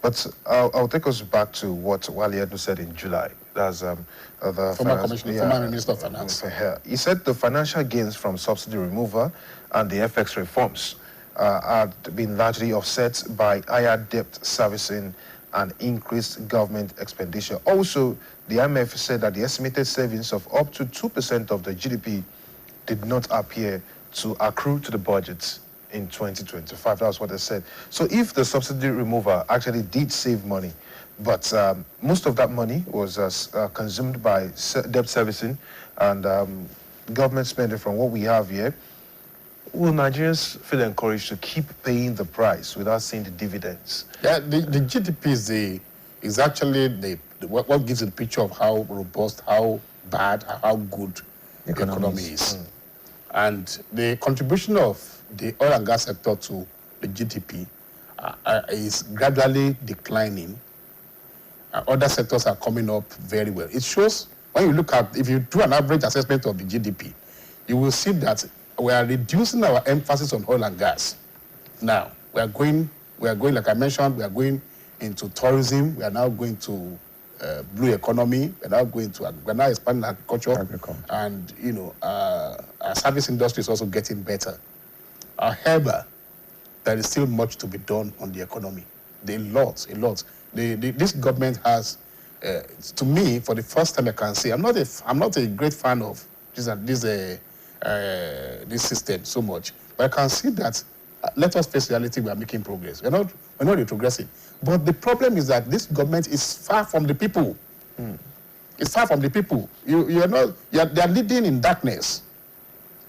But I'll take us back to what Wale Ednu said in July. That's the former Minister of Finance. He said the financial gains from subsidy removal and the FX reforms had been largely offset by higher debt servicing and increased government expenditure. Also, the IMF said that the estimated savings of up to 2% of the GDP did not appear to accrue to the budget in 2025. That's what they said. So if the subsidy removal actually did save money, but most of that money was consumed by debt servicing and government spending from what we have here, will Nigerians feel encouraged to keep paying the price without seeing the dividends? Yeah, the GDP is actually what gives a picture of how robust, how bad, how good the economy is. And the contribution of the oil and gas sector to the GDP is gradually declining. Other sectors are coming up very well. It shows, when you look at, if you do an average assessment of the GDP, you will see that we are reducing our emphasis on oil and gas. Now, we are going, like I mentioned, we are going into tourism. We are now going to blue economy. We are now expanding agriculture. And, our service industry is also getting better. However, there is still much to be done on the economy. A lot. This government has, to me, for the first time I can say, I'm not a great fan of this this system so much. But I can see that, let us face reality, we are making progress. We're not retrogressing. But the problem is that this government is far from the people. It's far from the people. They are leading in darkness.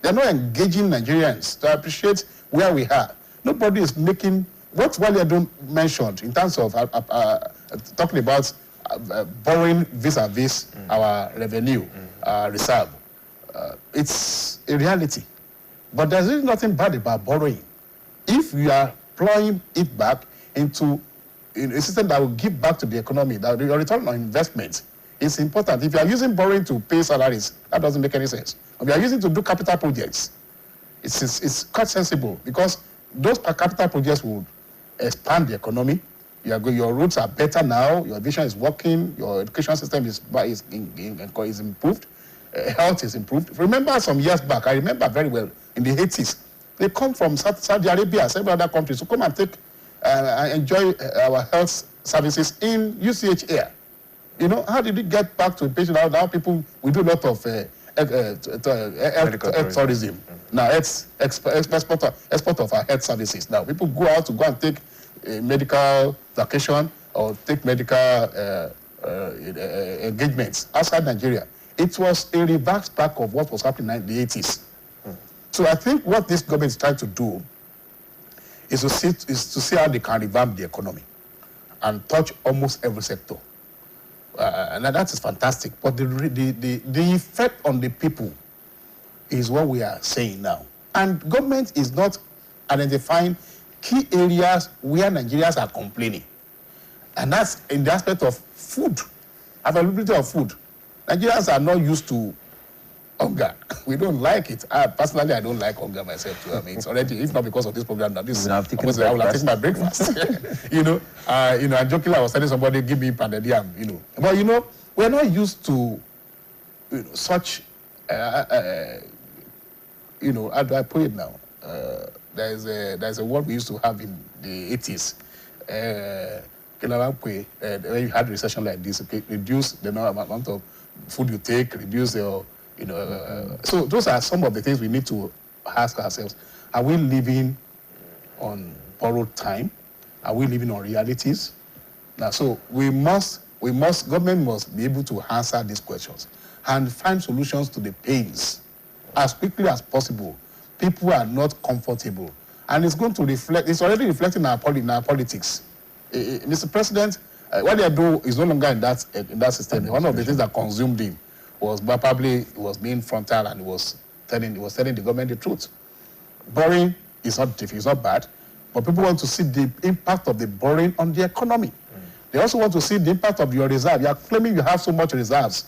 They're not engaging Nigerians to appreciate where we are. Nobody is making what Wale mentioned in terms of talking about borrowing vis-a-vis our revenue reserve. It's a reality. But there's really nothing bad about borrowing. If you are plowing it back into a system that will give back to the economy, that your return on investment is important. If you are using borrowing to pay salaries, that doesn't make any sense. If you are using to do capital projects, it's quite sensible, because those capital projects will expand the economy. Your roads are better now, your vision is working, your education system is improved, health is improved. Remember some years back, I remember very well, in the 80s, they come from Saudi Arabia, several other countries, to come and enjoy our health services in UCH Air. How did it get back to the patient? Now people, we do a lot of tourism. Now, export of our health services. Now, people go out to go and take medical vacation or take medical engagements outside Nigeria. It was a reverse back of what was happening in the 80s. So I think what this government is trying to do is to see how they can revamp the economy and touch almost every sector. And that is fantastic. But the effect on the people is what we are saying now. And government is not identifying key areas where Nigerians are complaining. And that's in the aspect of food, availability of food. Nigerians are not used to hunger. We don't like it. Personally, I don't like hunger myself too. I mean, it's already, if not because of this program, that this I will have taken my breakfast. And jokingly, I was telling somebody, give me pounded yam, But, we're not used to, such, how do I put it now? There's a word we used to have in the 80s. When you had a recession like this, okay, reduce the amount of food you take, reduce your, so those are some of the things we need to ask ourselves. Are we living on borrowed time? Are we living on realities? Now, so government must be able to answer these questions and find solutions to the pains as quickly as possible. People are not comfortable. And it's going to reflect, it's already reflecting in our politics. Mr. President, what they do is no longer in that system. One of the things that consumed him was probably being frontal and was telling the government the truth. Borrowing is not bad, but people want to see the impact of the borrowing on the economy. They also want to see the impact of your reserve. You are claiming you have so much reserves,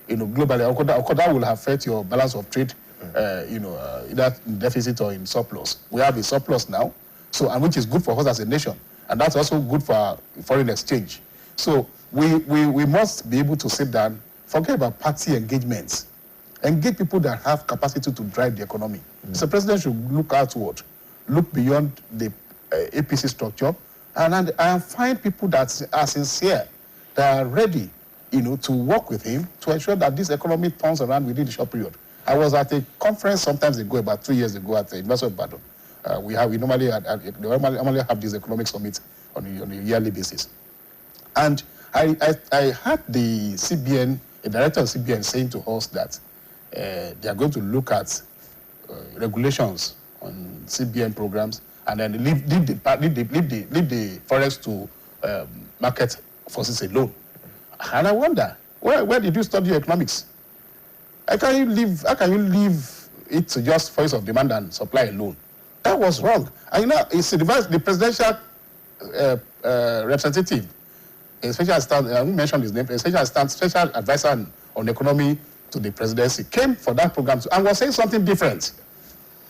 globally. Okoda will affect your balance of trade, either in deficit or in surplus. We have a surplus now, and which is good for us as a nation, and that's also good for our foreign exchange. So we must be able to sit down. Forget about party engagements. Engage people that have capacity to drive the economy. So the president should look outward, look beyond the APC structure, and find people that are sincere, that are ready, to work with him to ensure that this economy turns around within the short period. I was at a conference sometimes ago, about 2 years ago, at the University of Badon. We normally have these economic summits on a yearly basis, and I had the CBN. A director of CBN saying to us that they are going to look at regulations on CBN programs and then leave the forex to market forces alone. And I wonder, where did you study economics? How can you leave it to just force of demand and supply alone? That was wrong. And it's the presidential representative, a special assistant, I won't mention his name, a special advisor on economy to the presidency, came for that program and was saying something different.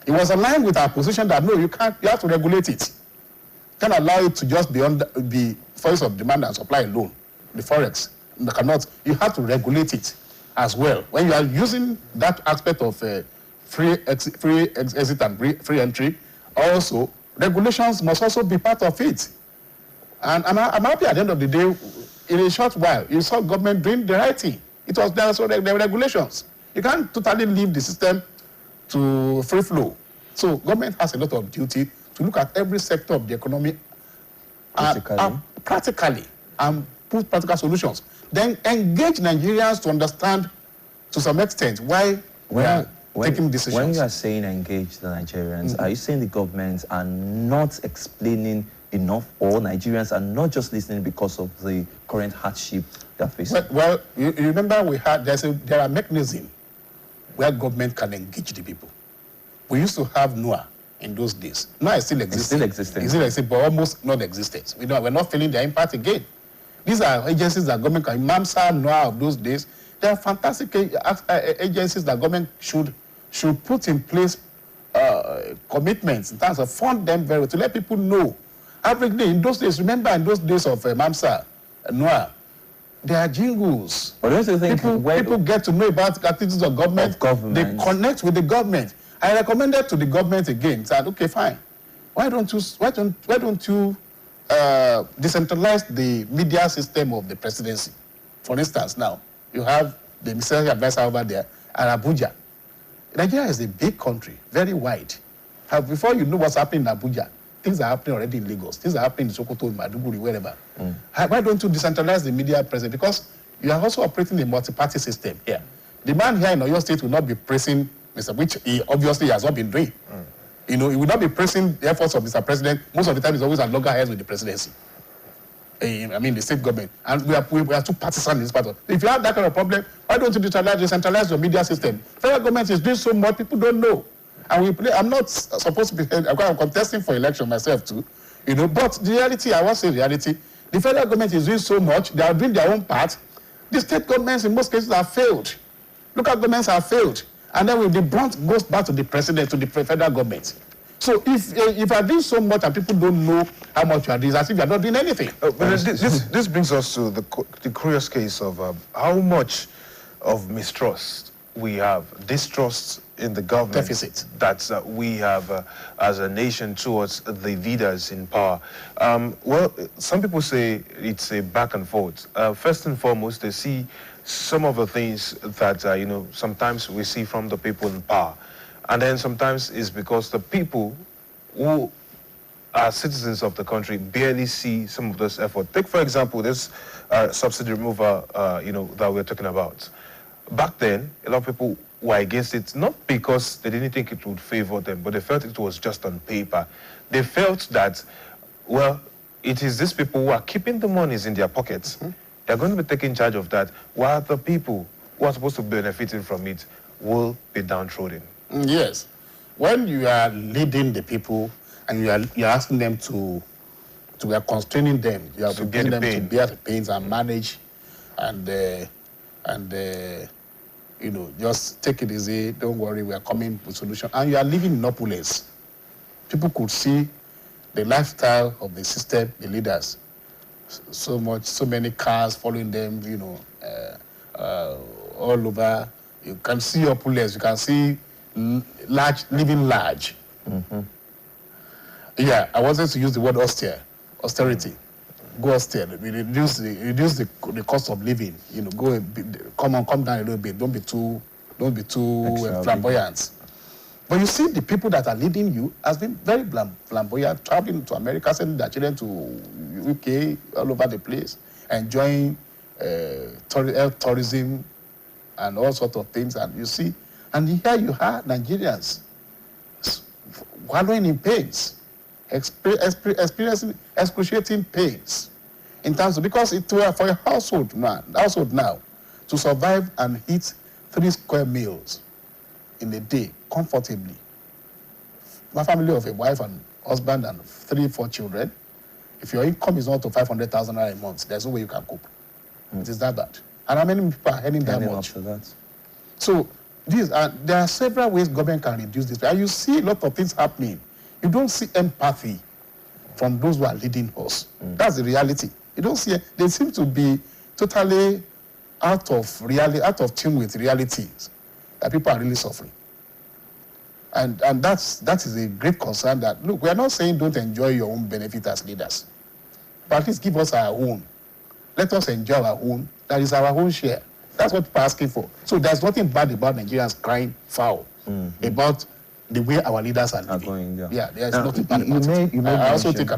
It was aligned with our position that no, you have to regulate it. You can't allow it to just be the force of demand and supply alone, the forex. You have to regulate it as well. When you are using that aspect of free exit and free entry, also regulations must also be part of it. And I'm happy at the end of the day, in a short while, you saw government doing the right thing. There were regulations. You can't totally leave the system to free flow. So government has a lot of duty to look at every sector of the economy practically and put practical solutions. Then engage Nigerians to understand to some extent why we are taking decisions. When you are saying engage the Nigerians, are you saying the government are not explaining enough, or Nigerians are not just listening because of the current hardship they're facing? Well, you remember there are mechanisms where government can engage the people. We used to have NOAA in those days. NOAA is still existing. It's still existing. It's still existing, but almost non-existent. We're not feeling their impact again. These are agencies that government can, MAMSA, NOAA of those days. They are fantastic agencies that government should put in place commitments in terms of fund them very well, to let people know. Averagely, in those days, remember in those days of MAMSA, NOAA, there are jingles. But don't you think people get to know about activities of government. They connect with the government. I recommended to the government again, said, okay, fine. Why don't you decentralize the media system of the presidency? For instance, now you have the ministerial advisor over there at Abuja. Nigeria is a big country, very wide. Before you know what's happening in Abuja, things are happening already in Lagos. Things are happening in Sokoto, in Maduguri, wherever. Why don't you decentralize the media presence? Because you are also operating a multi-party system here. The man here in Oyo State will not be praising Mr. which he obviously has not been doing. You know, he will not be praising the efforts of Mr. President. Most of the time, he's always at loggerheads with the presidency. I mean, the state government. And we are too partisan in this part of. If you have that kind of problem, why don't you decentralize your media system? Federal government is doing so much, people don't know. And I'm not supposed to be, I'm contesting for election myself too, you know, but the reality, I won't say reality, the federal government is doing so much, they are doing their own part. The state governments in most cases have failed. Local governments have failed. And then the brunt goes back to the president, to the federal government. So if you are doing so much and people don't know how much you are doing, as if you are not doing anything. But this brings us to the curious case of how much of mistrust we have, distrust in the government deficit that we have as a nation towards the leaders in power. Well, some people say it's a back and forth. First and foremost, they see some of the things that, you know, sometimes we see from the people in power. And then sometimes it's because the people who are citizens of the country barely see some of this effort. Take, for example, this subsidy removal, you know, that we're talking about. Back then, a lot of people were against it, not because they didn't think it would favor them, but they felt it was just on paper. They felt that, well, it is these people who are keeping the monies in their pockets. They're going to be taking charge of that, while the people who are supposed to be benefiting from it will be downtrodden. Yes. When you are leading the people and you're asking them to are constraining them, you are getting them to bear the pains and manage and you know, just take it easy, don't worry, we are coming with solution. And you are living in opulence. People could see the lifestyle of the system, the leaders. So many cars following them, you know, all over. You can see opulence, you can see living large. Yeah, I wanted to use the word austerity. Go austere. Reduce the cost of living. You know, come down a little bit. Don't be too flamboyant. But you see, the people that are leading you has been very flamboyant, traveling to America, sending their children to UK, all over the place, enjoying tourism and all sorts of things. And you see, and here you have Nigerians wallowing in pains, experiencing excruciating pains in terms of, because for a household now to survive and eat 3 square meals in a day comfortably. My family of a wife and husband and 3-4 children, if your income is not to 500,000 naira a month, there's no way you can cope. It is that bad. And how many people are earning that much? So there are several ways government can reduce this. And you see a lot of things happening. You don't see empathy from those who are leading us. That's the reality. You don't see it. They seem to be totally out of tune with realities, that people are really suffering. And that is a great concern. That, look, we are not saying don't enjoy your own benefit as leaders, but at least give us our own. Let us enjoy our own. That is our own share. That's what people are asking for. So there's nothing bad about Nigerians crying foul. about the way our leaders are living. Going, there's nothing bad about it. I also take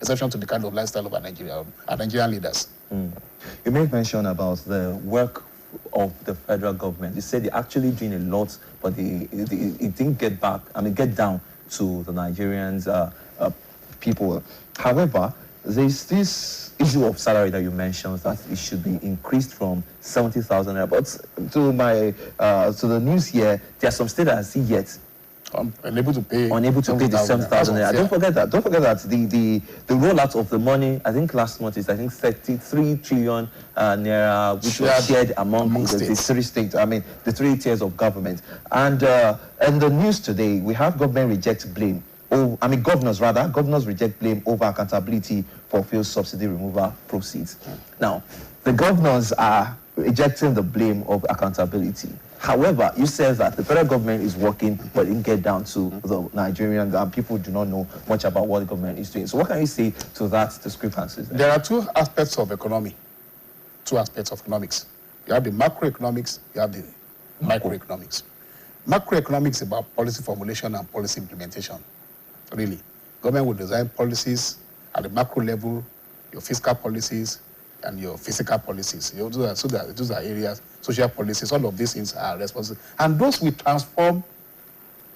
exception to the kind of lifestyle of our Nigerian leaders. You made mention about the work of the federal government. You said they're actually doing a lot, but it didn't get down to the Nigerians people. However, there's this issue of salary that you mentioned, that it should be increased from 70,000 naira. But to the news here, there are some states that are still yet unable to pay the 70,000 naira. Don't forget that. The rollout of the money, I think last month is 33 trillion naira, which was shared among the three states. The 3 tiers of government. And in the news today, we have government reject blame. Governors reject blame over accountability for fuel subsidy removal proceeds. Now, the governors are rejecting the blame of accountability. However, you said that the federal government is working, but it didn't get down to the Nigerian people do not know much about what the government is doing. So what can you say to that discrepancy? There are two aspects of economy, two aspects of economics. You have the macroeconomics, you have the microeconomics. Macroeconomics is about policy formulation and policy implementation. Really, government will design policies at the macro level, your fiscal policies and your physical policies. Those are areas, social policies, all of these things are responsible. And those will transform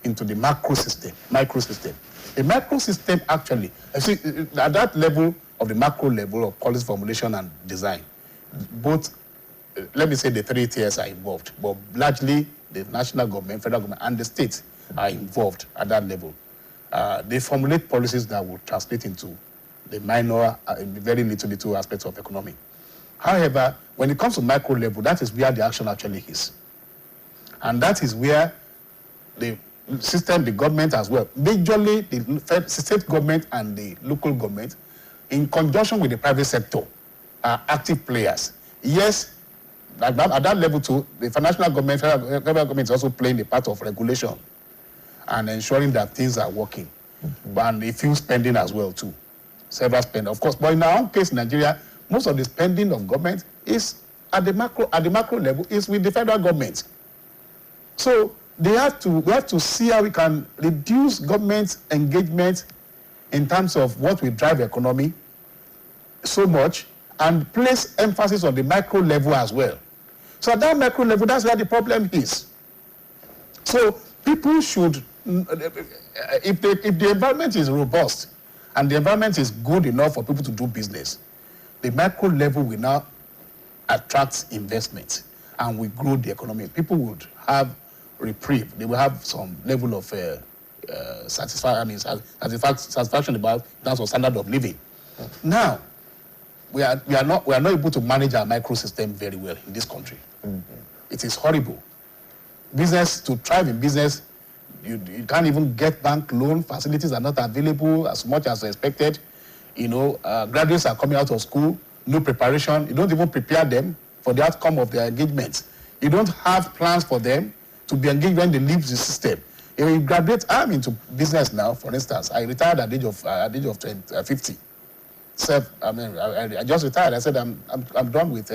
into the macro system, microsystem. The macro system actually, at that level of the macro level of policy formulation and design, both, let me say the 3 tiers are involved, but largely the national government, federal government, and the states are involved at that level. They formulate policies that will translate into the minor, very little aspects of economy. However, when it comes to micro level, that is where the action actually is. And that is where the system, the government as well, majorly the state government and the local government, in conjunction with the private sector, are active players. Yes, at that level too, the national government, federal government is also playing the part of regulation and ensuring that things are working. And the fuel spending as well too. Several spending, of course. But in our own case, Nigeria, most of the spending of government is at the macro level is with the federal government. So we have to see how we can reduce government engagement in terms of what will drive the economy so much and place emphasis on the micro level as well. So at that micro level, that's where the problem is. So people should, if the environment is robust and the environment is good enough for people to do business, the micro level will now attract investment and will grow the economy. People would have reprieve. They will have some level of satisfaction about in terms of standard of living. Now, we are not able to manage our micro system very well in this country. It is horrible. Business, to thrive in business, you can't even get bank loan. Facilities are not available as much as expected. Graduates are coming out of school, no preparation. You don't even prepare them for the outcome of their engagements. You don't have plans for them to be engaged when they leave the system. If you graduate, I'm into business now, for instance. I retired at the age of 50. I just retired. I said I'm done with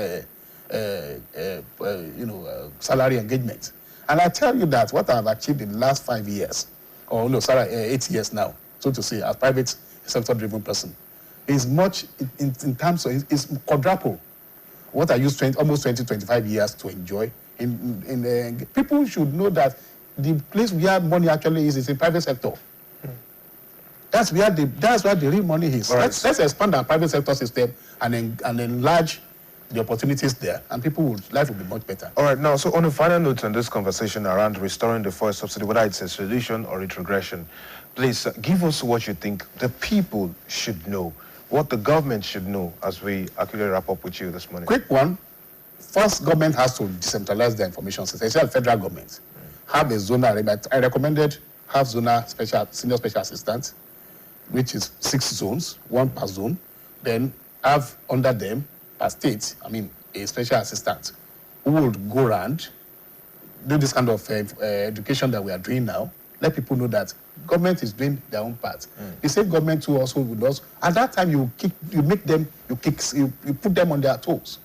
salary engagement. And I tell you that what I've achieved in the last 5 years, 8 years now, so to say, as private sector-driven person, is much in terms of is quadruple what I used almost 25 years to enjoy. People should know that the place where money actually is in private sector. That's where the real money is. Right. Let's expand our private sector system and enlarge the opportunities there, and life will be much better. All right, now, so on a final note on this conversation around restoring the fuel subsidy, whether it's a solution or retrogression, please give us what you think the people should know, what the government should know as we actually wrap up with you this morning. Quick one. First, government has to decentralize the information system, especially federal government. Have a zonal, I recommended have zonal senior special assistants, which is 6 zones, 1 per zone. Then have under them, per state, a special assistant who would go around, do this kind of education that we are doing now, let people know that government is doing their own part. The state government too also would also, at that time you put them on their toes.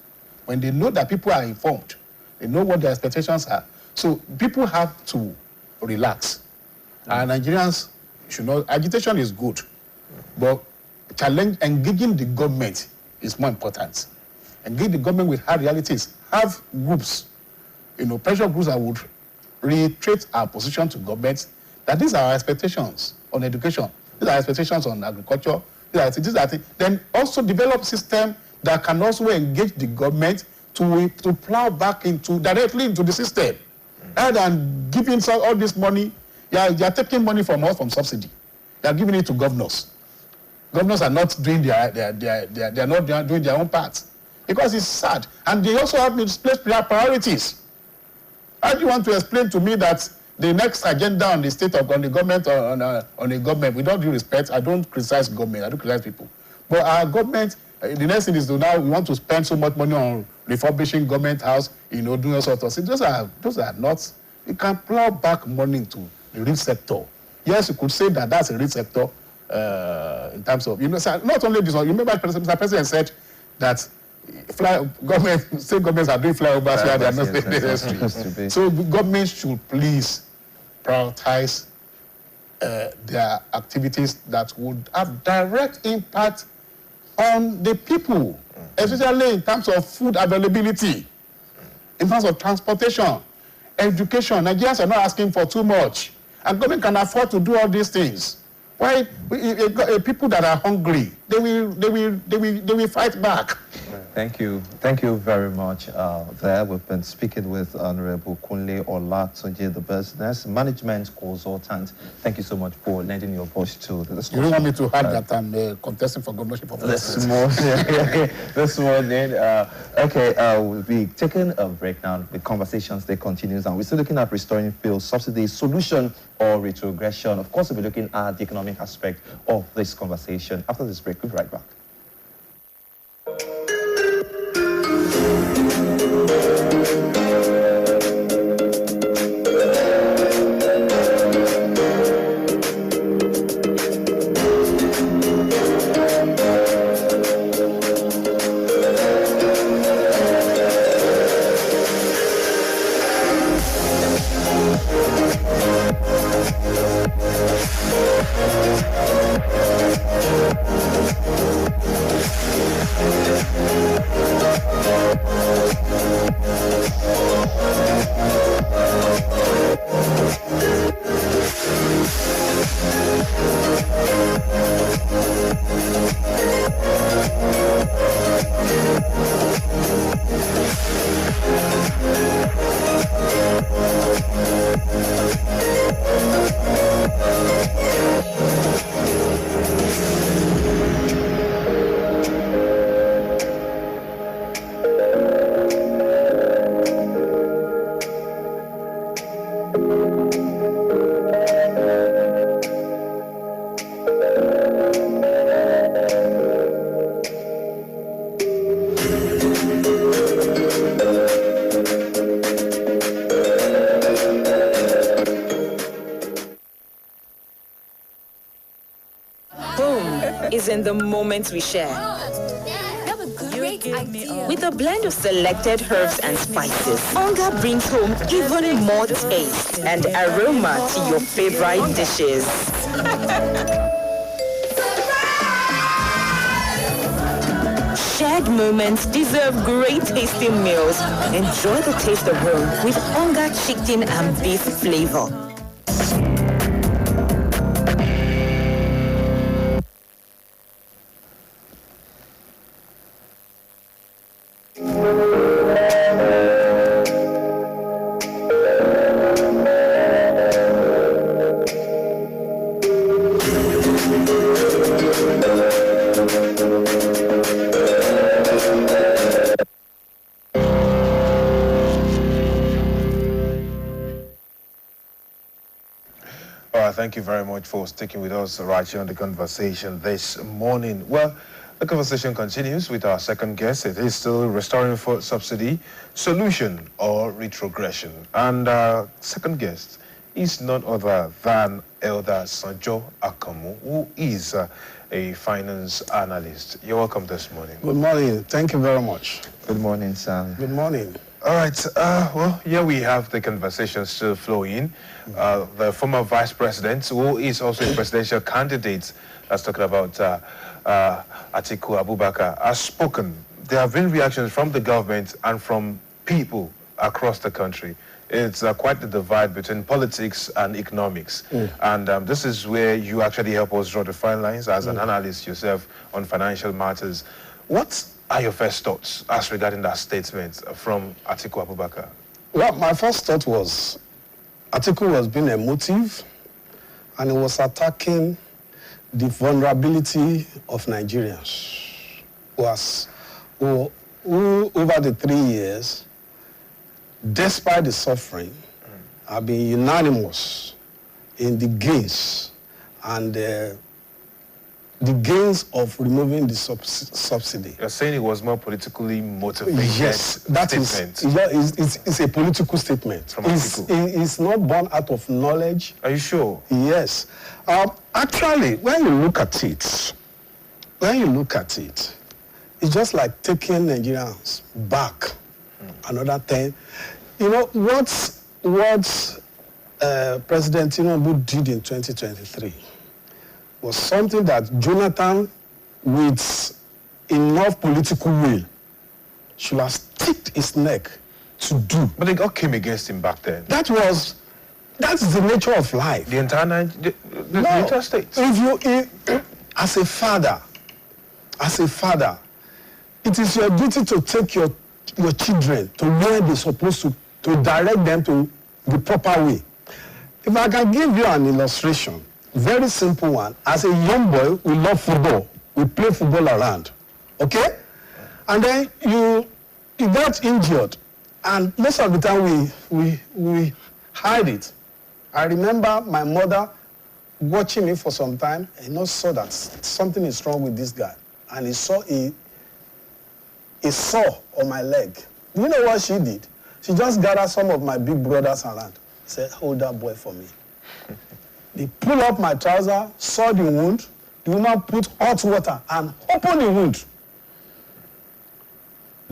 When they know that people are informed, they know what their expectations are. So people have to relax. And Nigerians should know agitation is good, but engaging the government is more important. Engage the government with hard realities. Have groups, pressure groups that would reiterate our position to government that these are our expectations on education, these are our expectations on agriculture, these are things. Then also develop system that can also engage the government to plow back directly into the system. Rather than giving all this money, they are taking money from us from subsidy. They are giving it to governors. Governors are not doing they are not doing their own part. Because it's sad. And they also have misplaced priorities. How do you want to explain to me that the next agenda on the state of on the government on a government, with all due respect, I don't criticize government, I don't criticize people. But our government, the next thing is we want to spend so much money on refurbishing government house, doing all sorts of things. Those are not, you can plow back money into the real sector. Yes, you could say that that's a real sector in terms of, not only this one, you remember Mr. President said that state governments are doing flyovers where they are not necessary. So governments should please prioritize their activities that would have direct impact on the people, especially in terms of food availability, in terms of transportation, education. Nigerians are not asking for too much, and government can afford to do all these things. Why people that are hungry, they will fight back. Thank you very much. There we've been speaking with Honorable Kunle Olatunji, the business management consultant. Thank you so much for lending your voice to the discussion. You don't want me to add that I'm contesting for governorship of this morning. We'll be taking a break now. The conversations they continues, and we're still looking at restoring fuel subsidy solution or retrogression. Of course, we'll be looking at the economic aspect of this conversation. After this break, we'll be right back. In the moments we share. With a blend of selected herbs and spices, Onga brings home even more taste and aroma to your favorite dishes. Shared moments deserve great tasting meals. Enjoy the taste of home with Onga chicken and beef flavor. Thank you very much for sticking with us right here on the conversation this morning. Well, the conversation continues with our second guest. It is still restoring fuel subsidy solution or retrogression. And our second guest is none other than Elder Sanjo Akamu, who is a finance analyst. You're welcome this morning. Good morning. Thank you very much. Good morning, sir. Good morning. All right. Well, here we have the conversation still flowing. The former vice president, who is also a presidential candidate, that's talking about Atiku Abubakar, has spoken. There have been reactions from the government and from people across the country. It's quite the divide between politics and economics. And this is where you actually help us draw the fine lines as an analyst yourself on financial matters. What are your first thoughts as regarding that statement from Atiku Abubakar? Well, my first thought was Atiku was being emotive and he was attacking the vulnerability of Nigerians who over the 3 years, despite the suffering, have been unanimous in the gains and the gains of removing the subsidy. You're saying it was more politically motivated. Yes, that is a political statement. It's not born out of knowledge. Are you sure? Yes. Actually, when you look at it, it's just like taking Nigerians back another 10. You know, what President Tinubu did in 2023 was something that Jonathan, with enough political will, should have sticked his neck to do. But they all came against him back then. That's the nature of life. The entire entire state. As a father, it is your duty to take your children to where they're supposed to direct them to the proper way. If I can give you an illustration, very simple one. As a young boy, we love football. We play football around, okay? And then you got injured, and most of the time we hide it. I remember my mother watching me for some time, and saw that something is wrong with this guy, and he saw a sore on my leg. You know what she did? She just gathered some of my big brothers around, said, "Hold that boy for me." They pull up my trouser, saw the wound. The woman put hot water and opened the wound.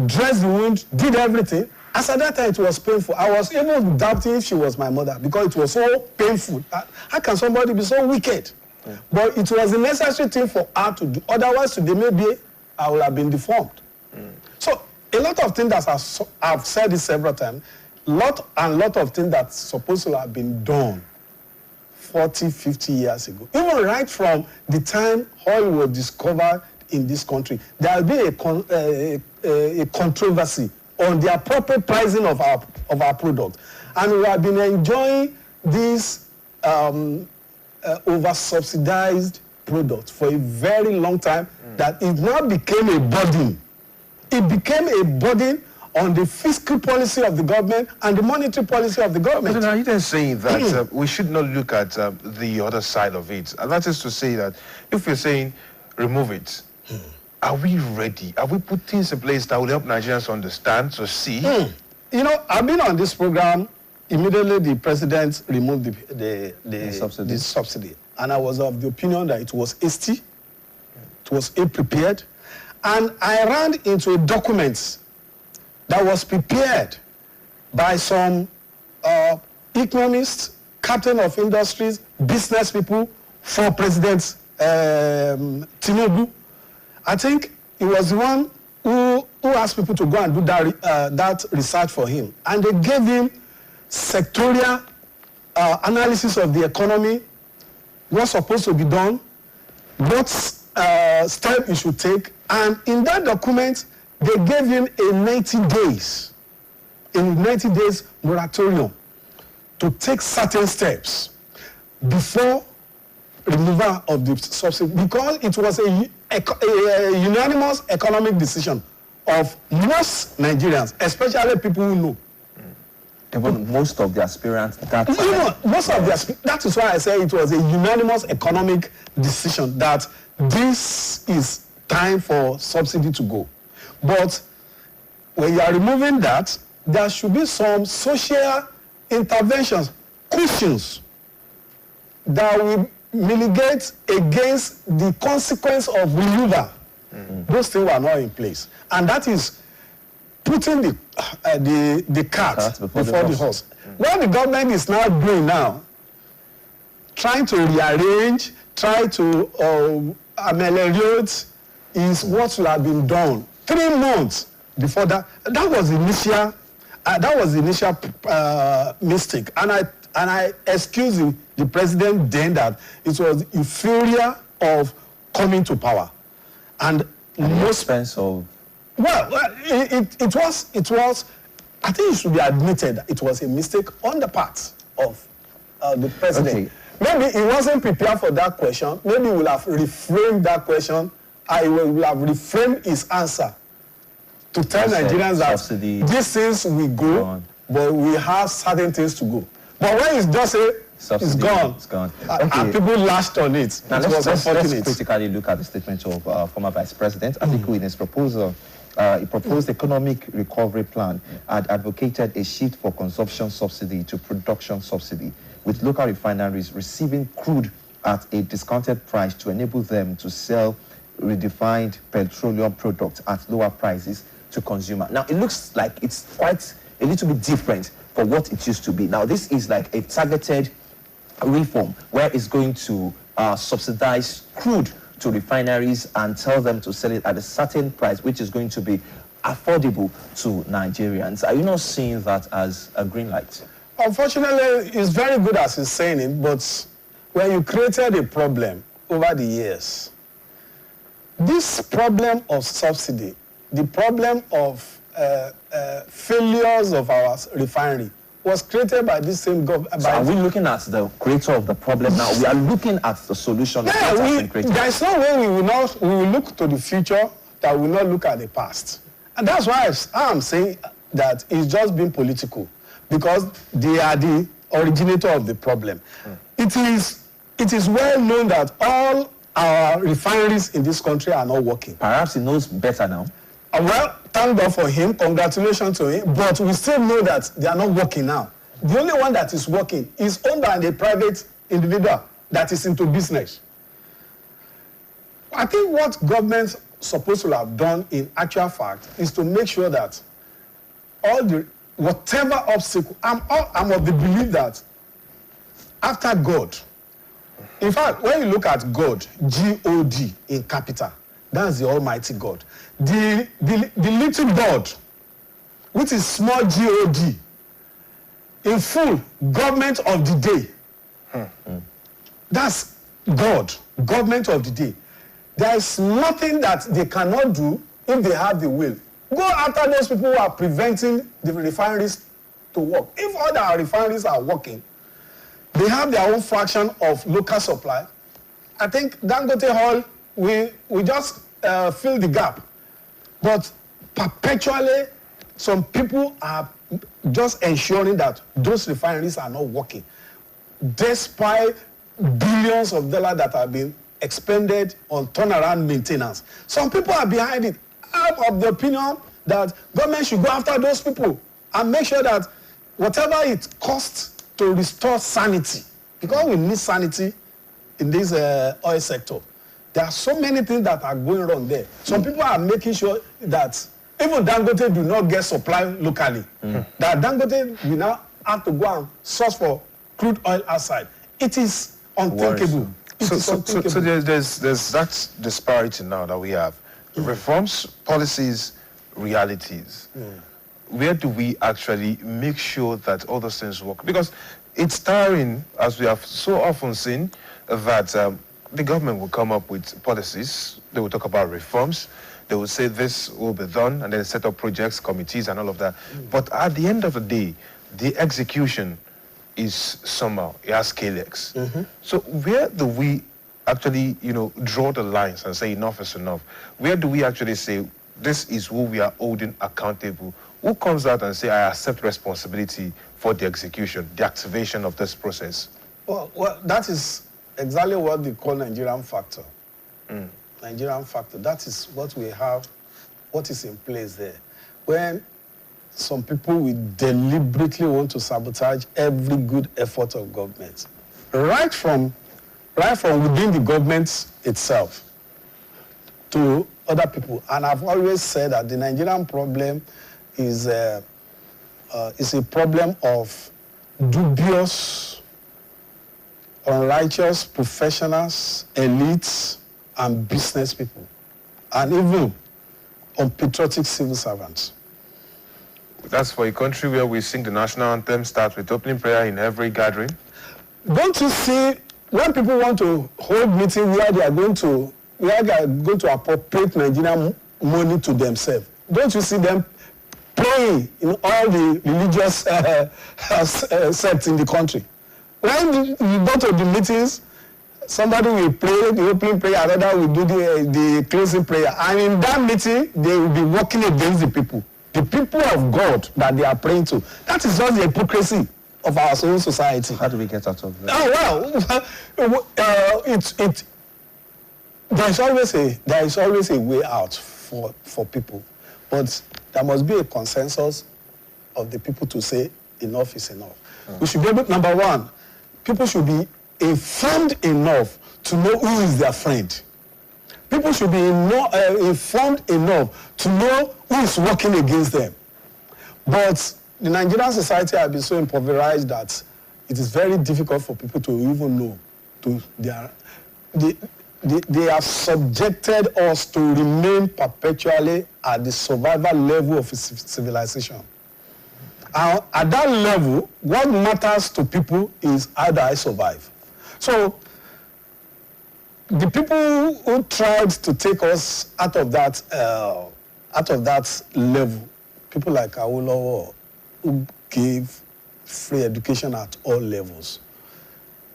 Dressed the wound, did everything. As at that time, it was painful. I was even doubting if she was my mother because it was so painful. How can somebody be so wicked? But it was a necessary thing for her to do. Otherwise, today maybe I would have been deformed. So a lot of things that I've said it several times, lot of things that's supposed to have been done 40, 50 years ago. Even right from the time oil was discovered in this country, there will be a controversy on the appropriate pricing of our product. And we have been enjoying this over-subsidized product for a very long time that it now became a burden. It became a burden on the fiscal policy of the government and the monetary policy of the government. But are you then saying that we should not look at the other side of it? And that is to say that if you're saying remove it, are we ready? Have we put things in place that will help Nigerians understand, to see? You know, I've been on this program. Immediately the president removed the subsidy. And I was of the opinion that it was hasty, it was ill-prepared. And I ran into a document that was prepared by some economists, captain of industries, business people for President Tinubu. I think he was the one who asked people to go and do that research for him. And they gave him sectorial analysis of the economy, what's supposed to be done, what step he should take. And in that document, they gave him a 90 days moratorium to take certain steps before removal of the subsidy, because it was a unanimous economic decision of most Nigerians, especially people who know. Even most of the aspirants that that is why I say it was a unanimous economic decision that this is time for subsidy to go. But when you are removing that, there should be some social interventions, cushions that will mitigate against the consequence of removal. Those things were not in place. And that is putting the cart before the horse. What the government is now doing now, trying to rearrange, try to ameliorate, is what should have been done 3 months before that. That was the initial mistake, and I excuse the president then that it was euphoria of coming to power, and most expense of. Well, it was. I think it should be admitted that it was a mistake on the part of the president. Okay. Maybe he wasn't prepared for that question. Maybe he will have reframed that question. I will have reframed his answer to tell Nigerians that these things will go, but we have certain things to go. But when it's just it's gone. It's gone. And people lashed on it. Now let's critically look at the statement of former Vice President Atiku in his proposal. He proposed economic recovery plan and advocated a shift for consumption subsidy to production subsidy, with local refineries receiving crude at a discounted price to enable them to sell redefined petroleum products at lower prices to consumers. Now, it looks like it's quite a little bit different from what it used to be. Now, this is like a targeted reform where it's going to subsidize crude to refineries and tell them to sell it at a certain price, which is going to be affordable to Nigerians. Are you not seeing that as a green light? Unfortunately, it's very good as he's saying it, but when you created a problem over the years, this problem of subsidy, the problem of failures of our refinery, was created by this same government. So are we looking at the creator of the problem now? We are looking at the solution that has been created. There is no way we will look to the future that we will not look at the past. And that's why I'm saying that it's just being political, because they are the originator of the problem. It is well known that all our refineries in this country are not working. Perhaps he knows better now. Well, thank God for him, congratulations to him, but we still know that they are not working now. The only one that is working is owned by a private individual that is into business. I think what government's supposed to have done in actual fact is to make sure that whatever obstacle, I'm of the belief that after God, in fact, when you look at God, G-O-D in capital, that's the Almighty God. The little God, which is small G-O-D, in full, government of the day. That's God, government of the day. There is nothing that they cannot do if they have the will. Go after those people who are preventing the refineries to work. If all our refineries are working, they have their own fraction of local supply. I think Dangote Hall, we just fill the gap. But perpetually, some people are just ensuring that those refineries are not working, despite billions of dollars that have been expended on turnaround maintenance. Some people are behind it. I'm of the opinion that government should go after those people and make sure that whatever it costs to restore sanity, because we need sanity in this oil sector. There are so many things that are going wrong there. Some people are making sure that even Dangote do not get supply locally. That Dangote will now have to go and source for crude oil outside. It is unthinkable. So there's that disparity now that we have. Reforms, policies, realities. Where do we actually make sure that all those things work? Because it's tiring, as we have so often seen, that the government will come up with policies. They will talk about reforms. They will say this will be done, and then set up projects, committees, and all of that. But at the end of the day, the execution is somehow, it has calyx. So where do we actually, draw the lines and say enough is enough? Where do we actually say this is who we are holding accountable? Who comes out and say, I accept responsibility for the execution, the activation of this process? Well, that is exactly what they call Nigerian factor. Nigerian factor. That is what we have, what is in place there. When some people will deliberately want to sabotage every good effort of government, right from within the government itself to other people. And I've always said that the Nigerian problem is a problem of dubious, unrighteous professionals, elites, and business people, and even unpatriotic civil servants. That's for a country where we sing the national anthem, start with opening prayer in every gathering. Don't you see, when people want to hold meeting where they are going to appropriate Nigerian money to themselves, don't you see them praying in all the religious sects in the country? When you go to the meetings, somebody will pray the opening prayer, another will do the closing prayer, and in that meeting they will be working against the people of God that they are praying to. That is just the hypocrisy of our own society. How do we get out of that? Oh well, there is always a way out for people, but there must be a consensus of the people to say enough is enough. We should be able, number one, people should be informed enough to know who is their friend. People should be informed enough to know who is working against them. But the Nigerian society has been so impoverished that it is very difficult for people to even know. They have subjected us to remain perpetually at the survival level of civilization. At that level, what matters to people is how do I survive. So, the people who tried to take us out of that level, people like Awolowo, who gave free education at all levels,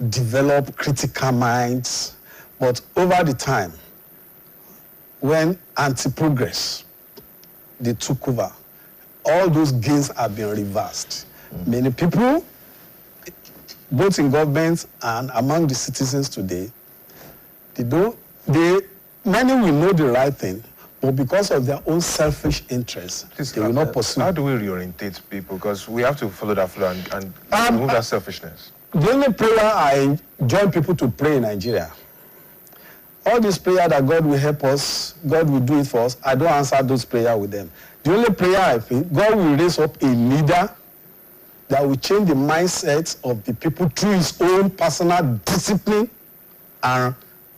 developed critical minds, but over the time, when anti-progress, they took over, all those gains have been reversed. Many people, both in government and among the citizens today, many will know the right thing, but because of their own selfish interests, they will not pursue. How do we reorientate people? Because we have to follow that flow and remove that selfishness. The only prayer I join people to pray in Nigeria, all this prayer that God will help us, God will do it for us, I don't answer those prayers with them. The only prayer I feel, God will raise up a leader that will change the mindset of the people through his own personal discipline and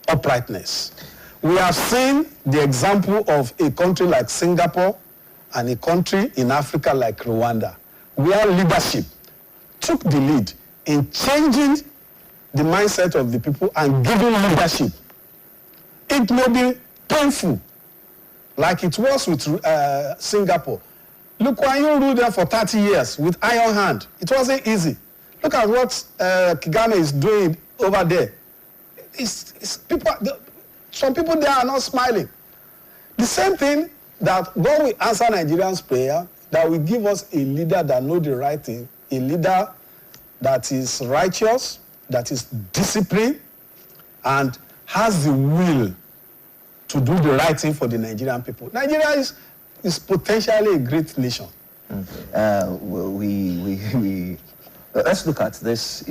uprightness. We have seen the example of a country like Singapore and a country in Africa like Rwanda, where leadership took the lead in changing the mindset of the people and giving leadership. It may be painful, like it was with Singapore. Look, when you ruled there for 30 years with iron hand, it wasn't easy. Look at what Kagame is doing over there. Some people there are not smiling. The same thing that God will answer Nigerians' prayer, that will give us a leader that knows the right thing, a leader that is righteous, that is disciplined, and has the will to do the right thing for the Nigerian people. Nigeria is potentially a great nation. Let's look at this,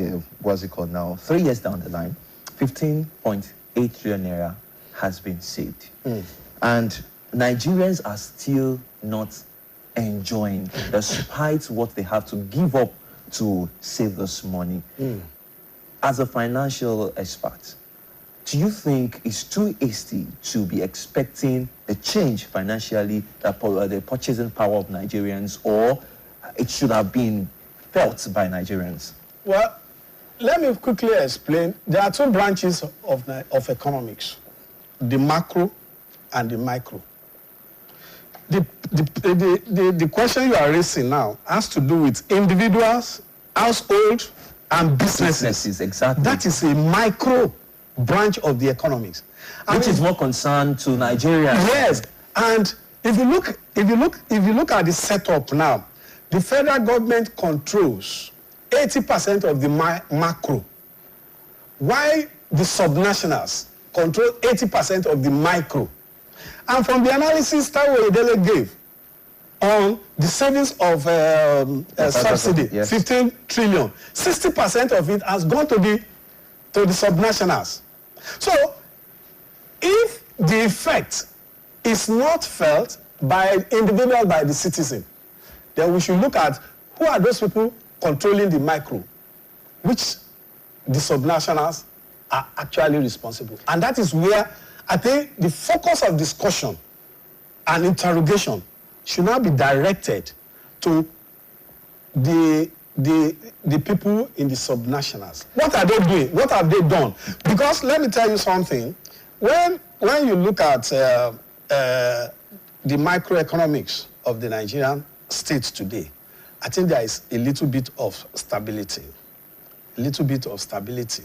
what's it called now? 3 years down the line, 15.8 trillion naira has been saved. And Nigerians are still not enjoying, despite what they have to give up to save this money. As a financial expert, do you think it's too hasty to be expecting a change financially, the purchasing power of Nigerians, or it should have been felt by Nigerians? Well, let me quickly explain. There are two branches of economics, the macro and the micro. The question you are raising now has to do with individuals, households, and businesses. Exactly. That is a micro branch of the economics, which is more concerned to Nigeria. Yes, and if you look at the setup now, the federal government controls 80% of the macro, while the subnationals control 80% of the micro. And from the analysis Taiwo Edele gave on the savings of subsidy, yes, 15 trillion, 60% of it has gone to the subnationals. So, if the effect is not felt by individuals, by the citizen, then we should look at who are those people controlling the micro, which the subnationals are actually responsible. And that is where I think the focus of discussion and interrogation should now be directed to the people in the subnationals. What are they doing? What have they done? Because let me tell you something. When you look at the microeconomics of the Nigerian state today, I think there is a little bit of stability. A little bit of stability.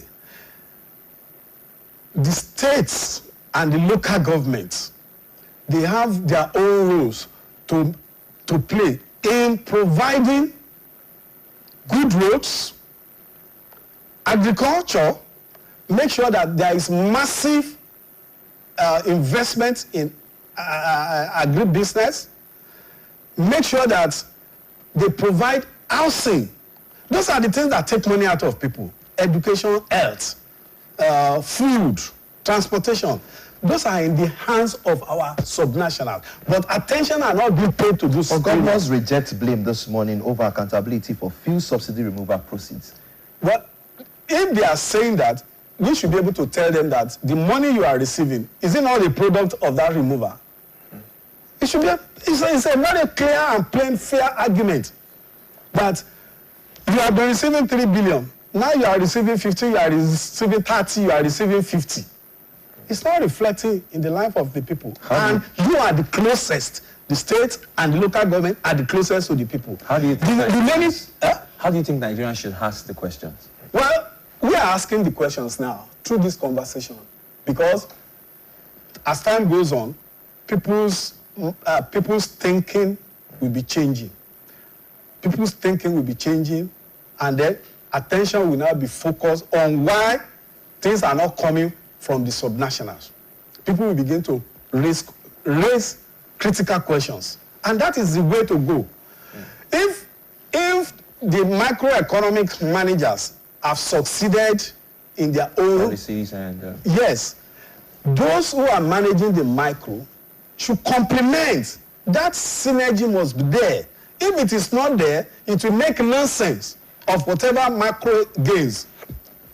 The states and the local governments, they have their own rules to play in providing good roads, agriculture, make sure that there is massive investment in agribusiness, make sure that they provide housing. Those are the things that take money out of people. Education, health, food, transportation. Those are in the hands of our subnationals. But attention are not being paid to those. Governors reject blame this morning over accountability for fuel subsidy removal proceeds. Well, if they are saying that, we should be able to tell them that the money you are receiving, is it not a product of that removal? It should be it's a very clear and plain, fair argument that you have been receiving 3 billion. Now you are receiving 15, you are receiving 30, you are receiving 50. It's not reflecting in the life of the people. And you are the closest. The state and the local government are the closest to the people. How do you think how do you think Nigerians should ask the questions? Well, we are asking the questions now through this conversation because as time goes on, people's thinking will be changing. People's thinking will be changing, and then attention will now be focused on why things are not coming from the subnationals. People will begin to raise critical questions, and that is the way to go. If the microeconomic managers have succeeded in their own policies and yes, those who are managing the micro should complement. That synergy must be there. If it is not there, it will make nonsense of whatever macro gains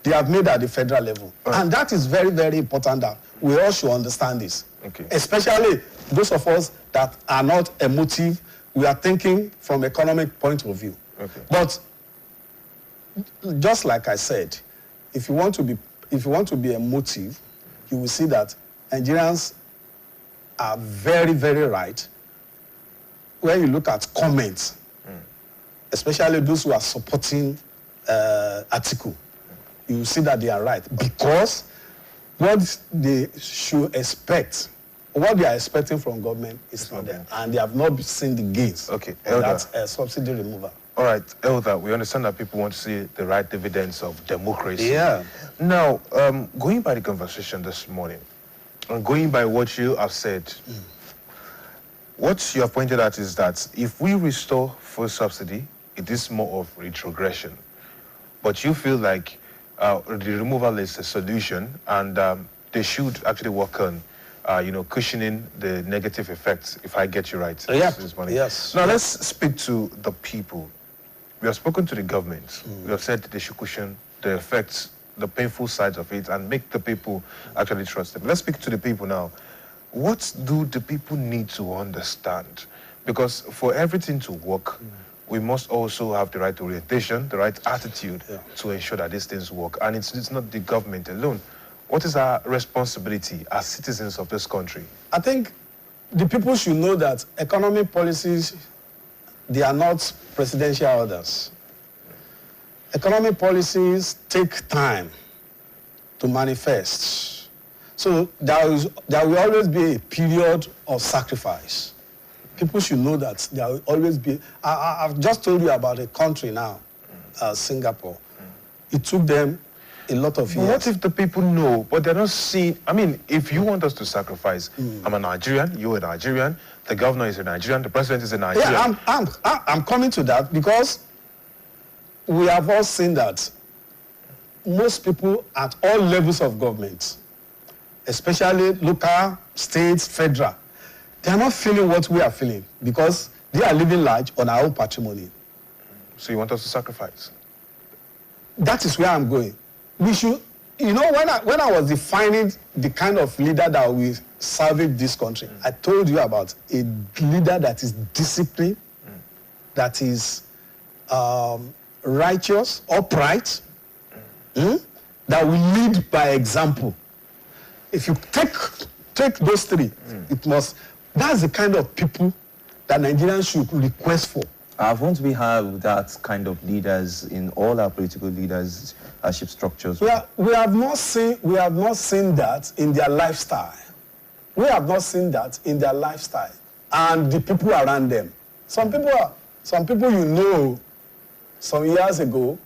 they have made at the federal level. And that is very, very important that we all should understand this. Okay. Especially those of us that are not emotive, we are thinking from economic point of view. Okay. But just like I said, if you want to be emotive, you will see that Nigerians are very, very right. When you look at comments, especially those who are supporting Atiku, you will see that they are right. Because what they should expect, what they are expecting from government is not there. And they have not seen the gains of that subsidy removal. All right, Elder, we understand that people want to see the right dividends of democracy. Yeah. Now, going by the conversation this morning, and going by what you have said, what you have pointed out is that if we restore full subsidy, it is more of retrogression. But you feel like the removal is a solution, and they should actually work on, cushioning the negative effects, if I get you right. Yeah. This morning. Yes. Now, let's speak to the people. We have spoken to the government. We have said they should cushion the effects, the painful sides of it, and make the people actually trust them. Let's speak to the people now. What do the people need to understand? Because for everything to work, we must also have the right orientation, the right attitude to ensure that these things work. And it's not the government alone. What is our responsibility as citizens of this country? I think the people should know that economic policies, they are not presidential orders. Economic policies take time to manifest. So there will always be a period of sacrifice. People should know that there will always be. I've just told you about a country now, Singapore. It took them a lot of years. What if the people know, but they're not seeing? I mean, if you want us to sacrifice, I'm a Nigerian, you're a Nigerian, the governor is a Nigerian, the president is a Nigerian. Yeah, I'm coming to that because we have all seen that most people at all levels of government, especially local, state, federal, they are not feeling what we are feeling because They are living large on our own patrimony. So you want us to sacrifice? That is where I'm going. We should, when I was defining the kind of leader that will salvage this country, I told you about a leader that is disciplined, that is righteous, upright, that will lead by example. If you take those three, that's the kind of people that Nigerians should request for. Won't we have that kind of leaders in all our political leadership structures? We have not seen that in their lifestyle. We have not seen that in their lifestyle and the people around them. Some people some years ago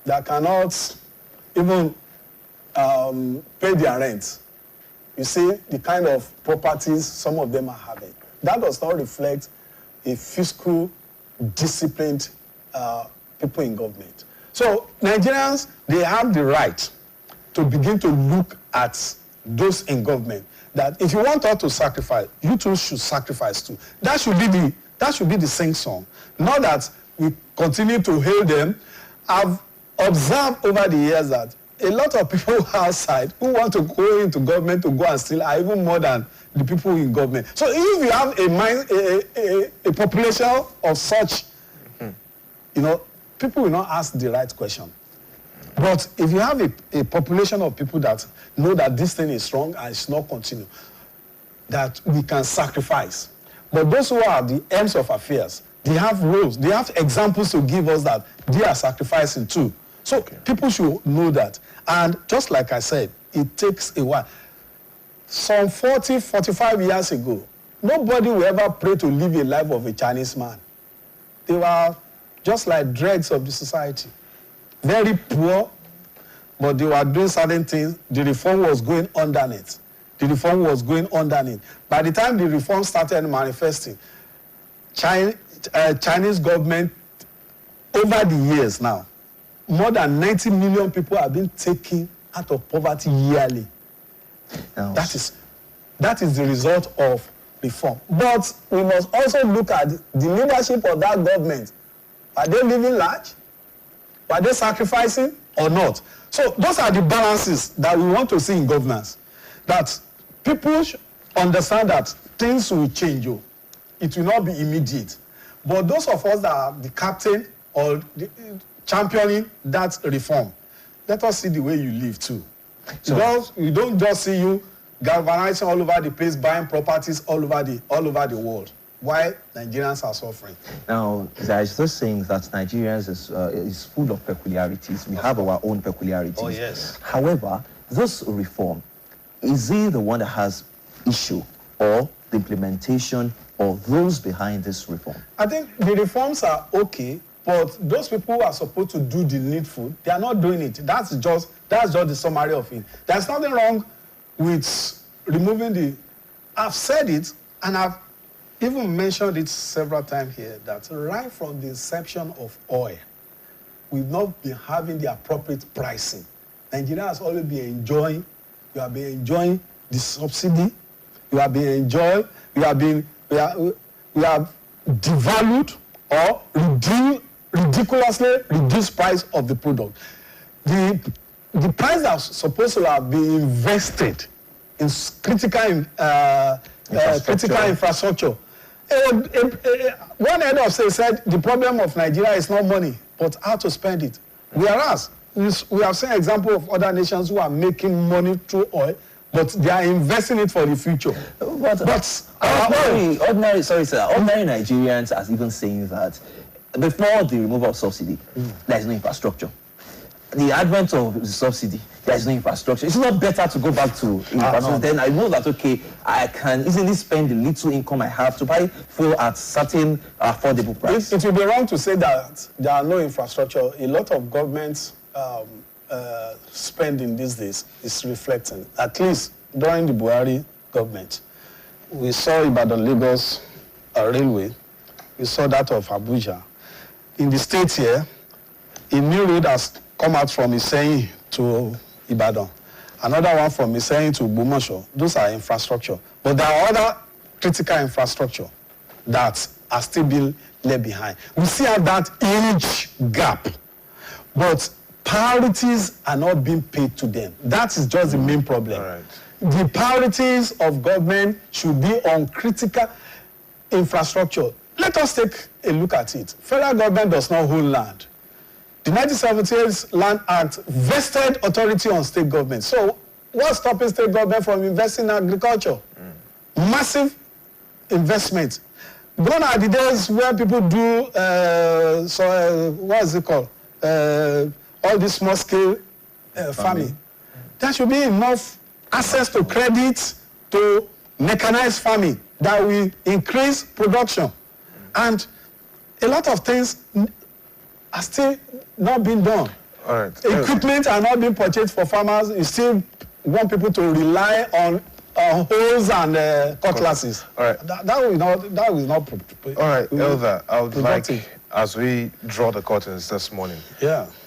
that cannot even pay their rent. You see the kind of properties some of them are having. That does not reflect a fiscal, disciplined people in government. So Nigerians, they have the right to begin to look at those in government. That if you want us to sacrifice, you too should sacrifice too. That should be the sing song. Not that we continue to hail them. I've observed over the years that a lot of people outside who want to go into government to go and steal are even more than the people in government. So if you have a population of such, people will not ask the right question. But if you have a population of people that know that this thing is wrong and it's not continue, that we can sacrifice. But those who are the ends of affairs, they have roles, they have examples to give us that they are sacrificing too. So people should know that. And just like I said, it takes a while. Some 40, 45 years ago, nobody will ever pray to live a life of a Chinese man. They were just like dregs of the society. Very poor, but they were doing certain things. The reform was going underneath. By the time the reform started manifesting, Chinese government, over the years now, more than 90 million people have been taken out of poverty yearly. That is the result of reform. But we must also look at the leadership of that government. Are they living large? Are they sacrificing or not? So those are the balances that we want to see in governance. That people understand that things will change. It will not be immediate. But those of us that are the captain or championing that reform, let us see the way you live too. So we don't just see you galvanizing all over the place, buying properties all over the world. Why Nigerians are suffering. Now, there's this saying that Nigerians is full of peculiarities. We have our own peculiarities. Oh, yes. However, this reform, is it the one that has issue or the implementation or those behind this reform? I think the reforms are okay, but those people who are supposed to do the needful, they are not doing it. That's just the summary of it. There's nothing wrong with removing I've said it, and I've even mentioned it several times here, that right from the inception of oil, we've not been having the appropriate pricing. Nigeria has always been enjoying, we have been enjoying the subsidy, we have devalued or ridiculously reduced price of the product. The price that's supposed to have been invested in critical infrastructure. One head of state said the problem of Nigeria is not money, but how to spend it. Whereas we have seen examples of other nations who are making money through oil, but they are investing it for the future. But ordinary Nigerians are even saying that before the removal of subsidy, there is no infrastructure. The advent of the subsidy, there is no infrastructure. It's not better to go back to infrastructure. Then I know that, okay, I can easily spend the little income I have to buy fuel at certain affordable price. It would be wrong to say that there are no infrastructure. A lot of government spending these days is reflecting, at least during the Buhari government. We saw Ibadan-Lagos railway. We saw that of Abuja. In the state here, a new road has come out from Iseyin to Ibadan. Another one from Iseyin to Ogbomoso. Those are infrastructure. But there are other critical infrastructure that are still being left behind. We still have that huge gap, but priorities are not being paid to them. That is just the main problem. All right. The priorities of government should be on critical infrastructure. Let us take a look at it. Federal government does not hold land. The 1978 Land Act vested authority on state government. So what's stopping state government from investing in agriculture? Massive investment. Gone are the days where people do, what is it called? All this small scale farming. There should be enough access to credit, to mechanized farming that will increase production. And a lot of things are still not being done. All right. Equipment are not being purchased for farmers. You still want people to rely on hoes and cutlasses. All right. That will not. All right, Elder, I would like, as we draw the curtains this morning,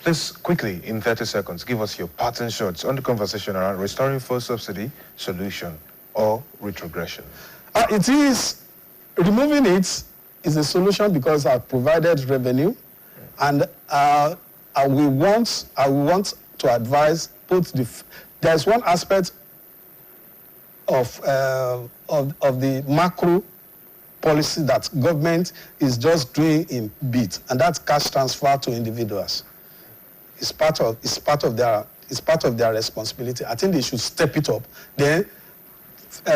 please quickly, in 30 seconds, give us your pattern shots on the conversation around restoring fuel subsidy, solution, or retrogression. It is, removing it is a solution because I've provided revenue, and I will want to advise both there's one aspect of the macro policy that government is just doing in bit, and that's cash transfer to individuals. It's part of their responsibility. I think they should step it up. Then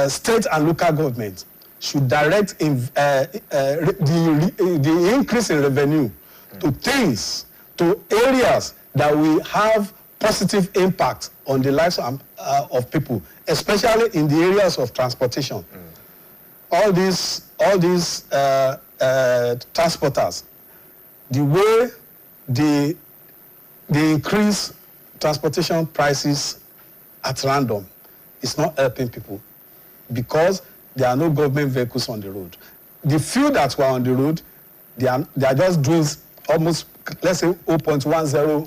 state and local government should direct the increase in revenue to things, to areas that will have positive impact on the lives of people, especially in the areas of transportation. All these transporters, the way they increase transportation prices at random is not helping people because there are no government vehicles on the road. The few that were on the road, they are just doing almost, let's say, 0.10